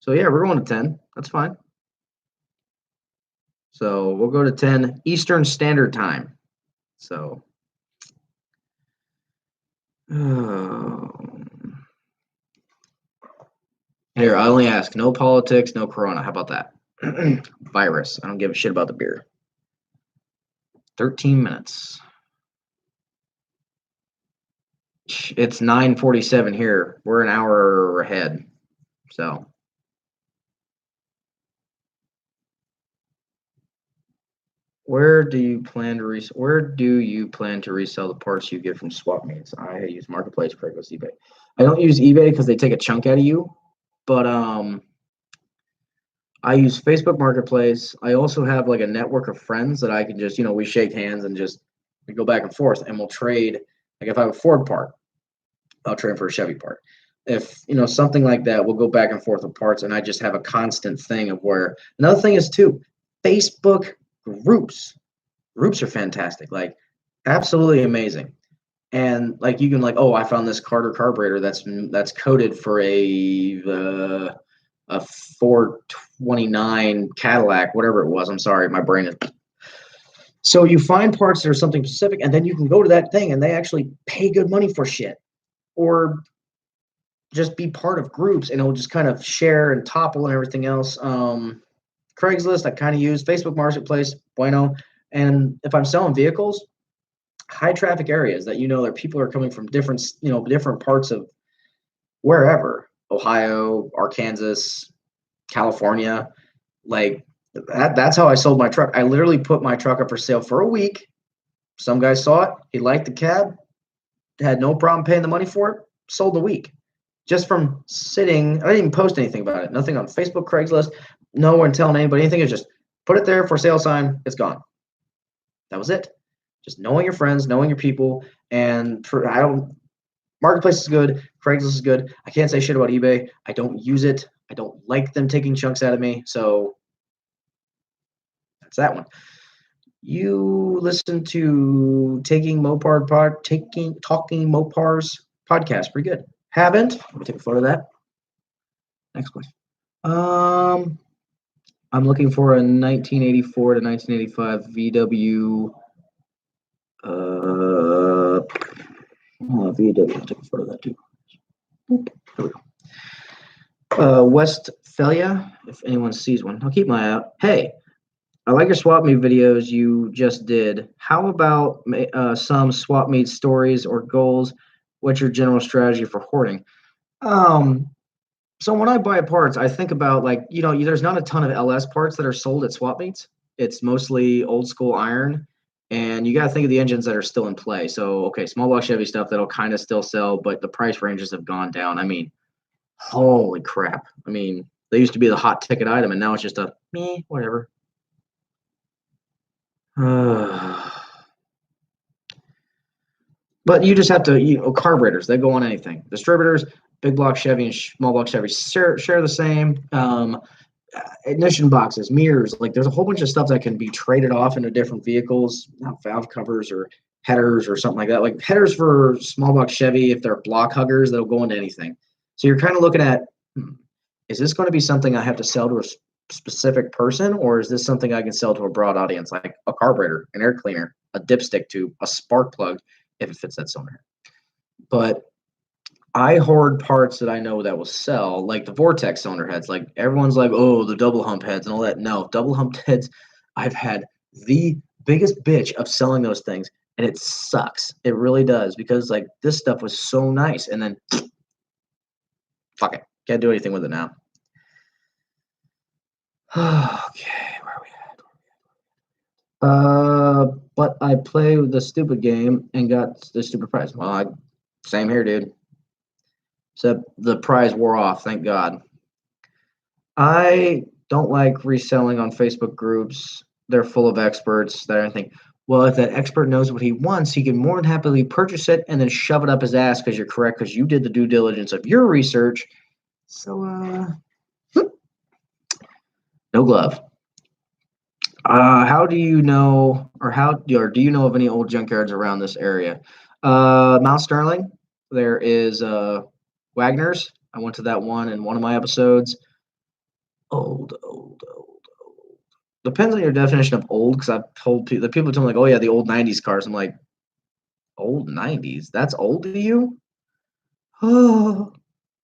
So yeah, we're going to 10. That's fine. So we'll go to 10 Eastern Standard Time. So, here, I only ask no politics, no corona. How about that? Virus. I don't give a shit about the beer. 13 minutes. It's 9:47 here. We're an hour ahead. So, where do you plan to resell the parts you get from swap meets? I use Marketplace, Craigslist, eBay. I don't use eBay because they take a chunk out of you, but I use Facebook Marketplace. I also have like a network of friends that I can just, we shake hands and just we go back and forth and we'll trade. Like if I have a Ford part, I'll trade for a Chevy part. If, something like that, we'll go back and forth with parts and I just have a constant thing of where another thing is too, Facebook groups. Groups are fantastic. Like absolutely amazing. And like you can like, oh, I found this Carter carburetor that's coded for a 429 Cadillac, whatever it was. I'm sorry, my brain is. So you find parts that are something specific, and then you can go to that thing, and they actually pay good money for shit, or just be part of groups, and it'll just kind of share and topple and everything else. Craigslist, I kind of use Facebook Marketplace, bueno. And if I'm selling vehicles, high traffic areas that that people are coming from different parts of wherever, Ohio, Arkansas, California, like that's how I sold my truck. I literally put my truck up for sale for a week. Some guy saw it, he liked the cab, had no problem paying the money for it, sold the week. Just from sitting, I didn't even post anything about it. Nothing on Facebook, Craigslist, no one telling anybody anything. It's just put it there for sale sign, it's gone. That was it. Just knowing your friends, knowing your people, and Marketplace is good, Craigslist is good. I can't say shit about eBay. I don't use it. I don't like them taking chunks out of me. So that's that one. You listen to Talking Mopars podcast. Pretty good. Haven't? Let me take a photo of that. Next question. I'm looking for a 1984 to 1985 VW. VW. I'll take a photo of that too. Boop. There we go. Westphalia, if anyone sees one. I'll keep my eye out. Hey, I like your swap meet videos you just did. How about some swap meet stories or goals? What's your general strategy for hoarding? Um, so when I buy parts, I think about like, there's not a ton of LS parts that are sold at swap meets. It's mostly old school iron. And you got to think of the engines that are still in play. So, okay, small block Chevy stuff that'll kind of still sell, but the price ranges have gone down. I mean, holy crap. I mean, they used to be the hot ticket item, and now it's just a meh, whatever. But you just have to, carburetors, they go on anything. Distributors, big block Chevy and small block Chevy share the same. Ignition boxes, mirrors, like there's a whole bunch of stuff that can be traded off into different vehicles, not valve covers or headers or something like that. Like headers for small block Chevy, if they're block huggers, that'll go into anything. So you're kind of looking at, is this going to be something I have to sell to a specific person, or is this something I can sell to a broad audience, like a carburetor, an air cleaner, a dipstick tube, a spark plug, if it fits that cylinder. But I hoard parts that I know that will sell, like the Vortex cylinder heads. Like everyone's like, oh, the double hump heads and all that. No, double humped heads, I've had the biggest bitch of selling those things, and it sucks. It really does, because like this stuff was so nice, and then fuck it, can't do anything with it now. Okay, where are we at? But I play the stupid game and got the stupid prize. Well, same here, dude. Except the prize wore off, thank God. I don't like reselling on Facebook groups. They're full of experts that I think, well, if that expert knows what he wants, he can more than happily purchase it and then shove it up his ass because you're correct, because you did the due diligence of your research. So, no glove. How do you know, or do you know of any old junkyards around this area? Mount Sterling. There is Wagner's. I went to that one in one of my episodes. Old. Depends on your definition of old, because I've told people, the people tell me like, oh yeah, the old '90s cars. I'm like, old '90s? That's old to you? Oh,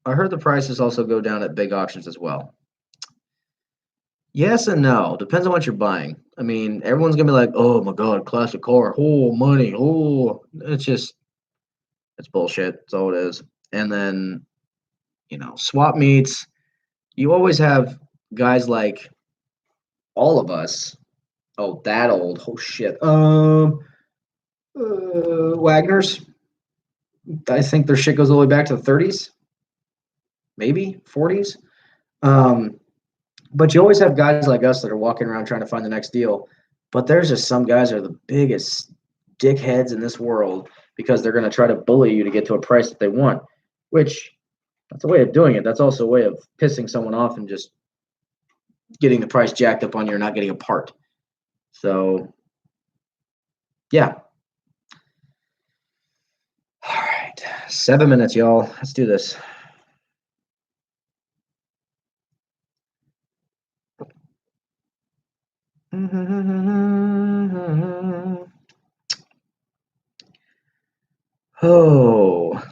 I heard the prices also go down at big auctions as well. Yes and no. Depends on what you're buying. I mean, everyone's gonna be like, "Oh my God, classic car! Oh, money! Oh." It's bullshit. That's all it is. And then, swap meets. You always have guys like all of us. Oh, that old. Oh shit. Wagner's. I think their shit goes all the way back to the 30s, maybe 40s. Um, but you always have guys like us that are walking around trying to find the next deal. But there's just some guys that are the biggest dickheads in this world, because they're going to try to bully you to get to a price that they want, which that's a way of doing it. That's also a way of pissing someone off and just getting the price jacked up on you or not getting a part. So, yeah. All right. 7 minutes, y'all. Let's do this. Oh,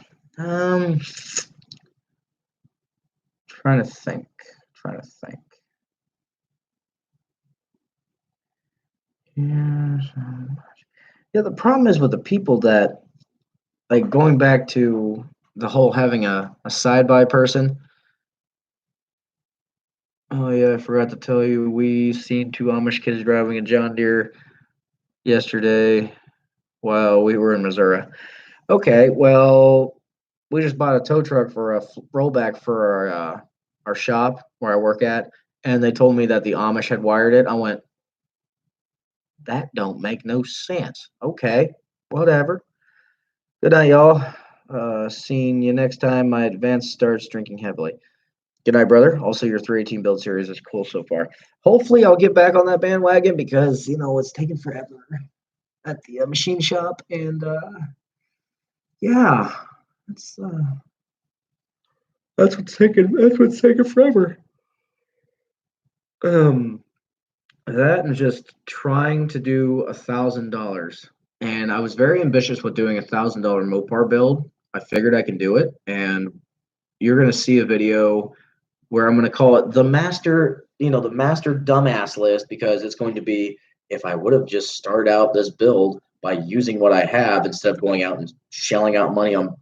trying to think. Yeah, the problem is with the people that, like, going back to the whole having a side by person. Oh yeah, I forgot to tell you, we seen two Amish kids driving a John Deere yesterday while we were in Missouri. Okay, well, we just bought a tow truck for a rollback for our shop where I work at, and they told me that the Amish had wired it. I went, that don't make no sense. Okay, whatever. Good night, y'all. Seeing you next time my advance starts drinking heavily. Good night, brother. Also, your 318 build series is cool so far. Hopefully, I'll get back on that bandwagon, because it's taking forever at the machine shop, and yeah, that's what's taking forever. That and just trying to do $1,000. And I was very ambitious with doing $1,000 Mopar build. I figured I can do it, and you're gonna see a video where I'm gonna call it the master, the master dumbass list, because it's going to be if I would have just started out this build by using what I have instead of going out and shelling out money on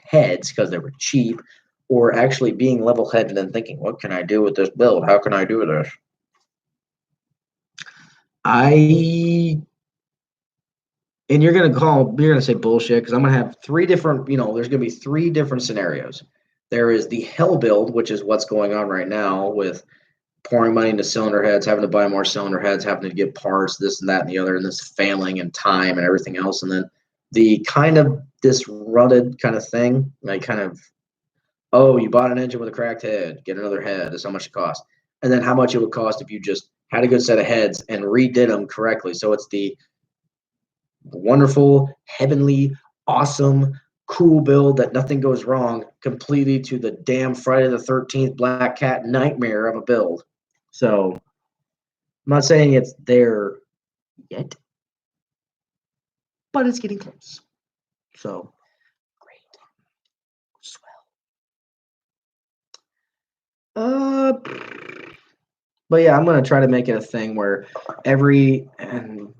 heads because they were cheap, or actually being level headed and thinking, what can I do with this build? How can I do this? And you're gonna say bullshit because I'm gonna have three different, there's gonna be three different scenarios. There is the hell build, which is what's going on right now with pouring money into cylinder heads, having to buy more cylinder heads, having to get parts, this and that and the other, and this failing and time and everything else. And then the kind of disrupted kind of thing, like kind of, oh, you bought an engine with a cracked head, get another head. That's how much it costs. And then how much it would cost if you just had a good set of heads and redid them correctly. So it's the wonderful, heavenly, awesome, cool build that nothing goes wrong, completely to the damn Friday the 13th Black Cat nightmare of a build. So I'm not saying it's there yet, but it's getting close. So great. Swell. But yeah, I'm gonna try to make it a thing where and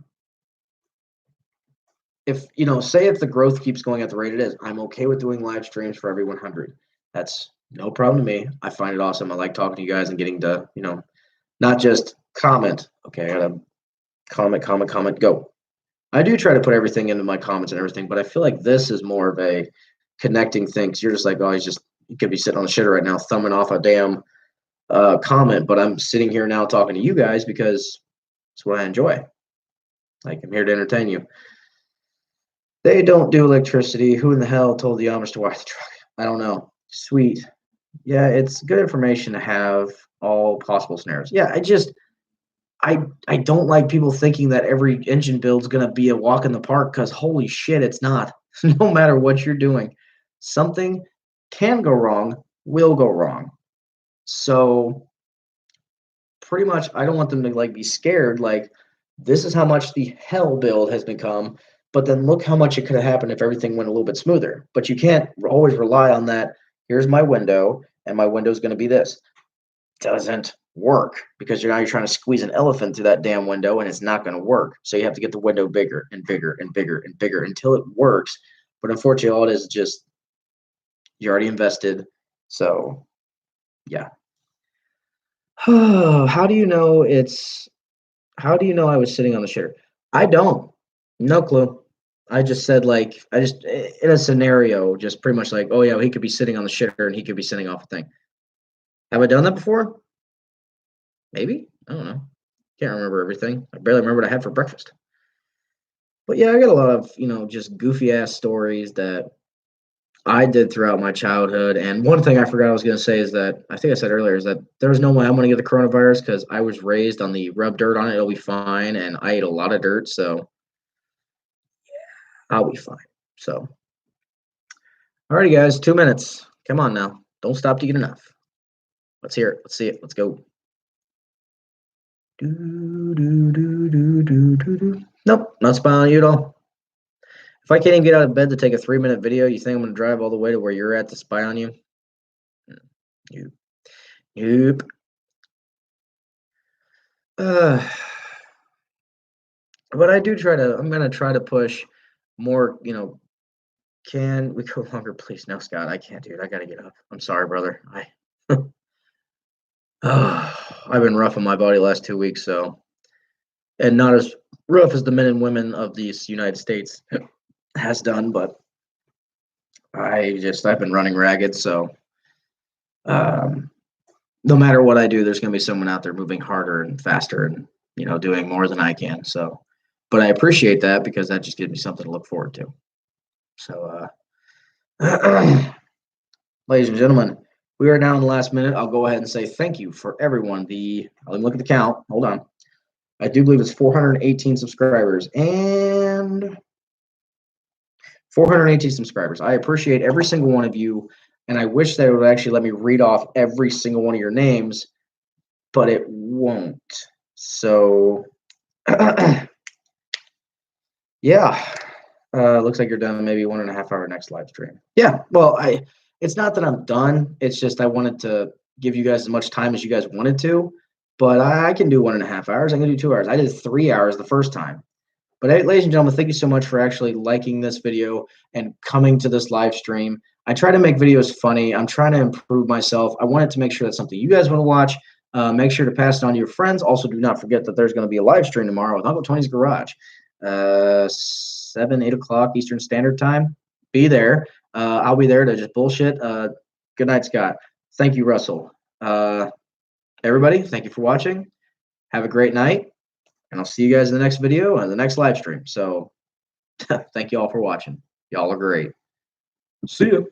if say if the growth keeps going at the rate it is, I'm okay with doing live streams for every 100. That's no problem to me. I find it awesome. I like talking to you guys and getting to not just comment. Okay, I gotta comment, go. I do try to put everything into my comments and everything, but I feel like this is more of a connecting thing. Cause you're just like, oh, you could be sitting on the shitter right now, thumbing off a damn comment, but I'm sitting here now talking to you guys because it's what I enjoy. Like, I'm here to entertain you. They don't do electricity. Who in the hell told the Amish to wire the truck? I don't know. Sweet. Yeah, it's good information to have all possible scenarios. Yeah, I don't like people thinking that every engine build is going to be a walk in the park, because holy shit, it's not. No matter what you're doing, something can go wrong, will go wrong. So pretty much, I don't want them to be scared. Like, this is how much the hell build has become, but then look how much it could have happened if everything went a little bit smoother. But you can't always rely on that. Here's my window, and my window is going to be this. Doesn't work, because you're trying to squeeze an elephant through that damn window, and it's not going to work. So you have to get the window bigger and bigger and bigger and bigger until it works. But unfortunately, all it is just you already invested. So yeah. How do you know I was sitting on the shitter? I don't. No clue. I just said, in a scenario, just pretty much like, oh yeah, he could be sitting on the shitter and he could be sitting off a thing. Have I done that before? Maybe. I don't know. Can't remember everything. I barely remember what I had for breakfast. But yeah, I got a lot of, just goofy ass stories that I did throughout my childhood. And one thing I forgot I was going to say is that I think I said earlier is that there's no way I'm going to get the coronavirus, because I was raised on the rub dirt on it, it'll be fine. And I ate a lot of dirt. So I'll be fine. So, alrighty, guys, 2 minutes. Come on now. Don't stop to get enough. Let's hear it. Let's see it. Let's go. Nope, not spying on you at all. If I can't even get out of bed to take a 3-minute video, you think I'm going to drive all the way to where you're at to spy on you? Nope. But I'm going to try to push more, can we go longer, please? No, Scott, I can't, dude. I got to get up. I'm sorry, brother. I've been rough on my body the last 2 weeks, and not as rough as the men and women of these United States has done, but I've been running ragged. So, no matter what I do, there's going to be someone out there moving harder and faster and, doing more than I can. So, but I appreciate that, because that just gives me something to look forward to. So, ladies and gentlemen, we are now in the last minute. I'll go ahead and say thank you for everyone. Let me look at the count. Hold on. I do believe it's 418 subscribers and 418 subscribers. I appreciate every single one of you, and I wish they would actually let me read off every single one of your names, but it won't. So, yeah, looks like you're done. Maybe 1.5 hour next live stream. Yeah, well, it's not that I'm done. It's just I wanted to give you guys as much time as you guys wanted to, but I can do 1.5 hours. I can do 2 hours. I did 3 hours the first time. But hey, ladies and gentlemen, thank you so much for actually liking this video and coming to this live stream. I try to make videos funny. I'm trying to improve myself. I wanted to make sure that's something you guys want to watch. Make sure to pass it on to your friends. Also, do not forget that there's going to be a live stream tomorrow with Uncle Tony's Garage, 8 o'clock Eastern Standard Time. Be there. I'll be there to just bullshit. Good night, Scott. Thank you, Russell. Everybody, thank you for watching. Have a great night. And I'll see you guys in the next video and the next live stream. So thank you all for watching. Y'all are great. See you.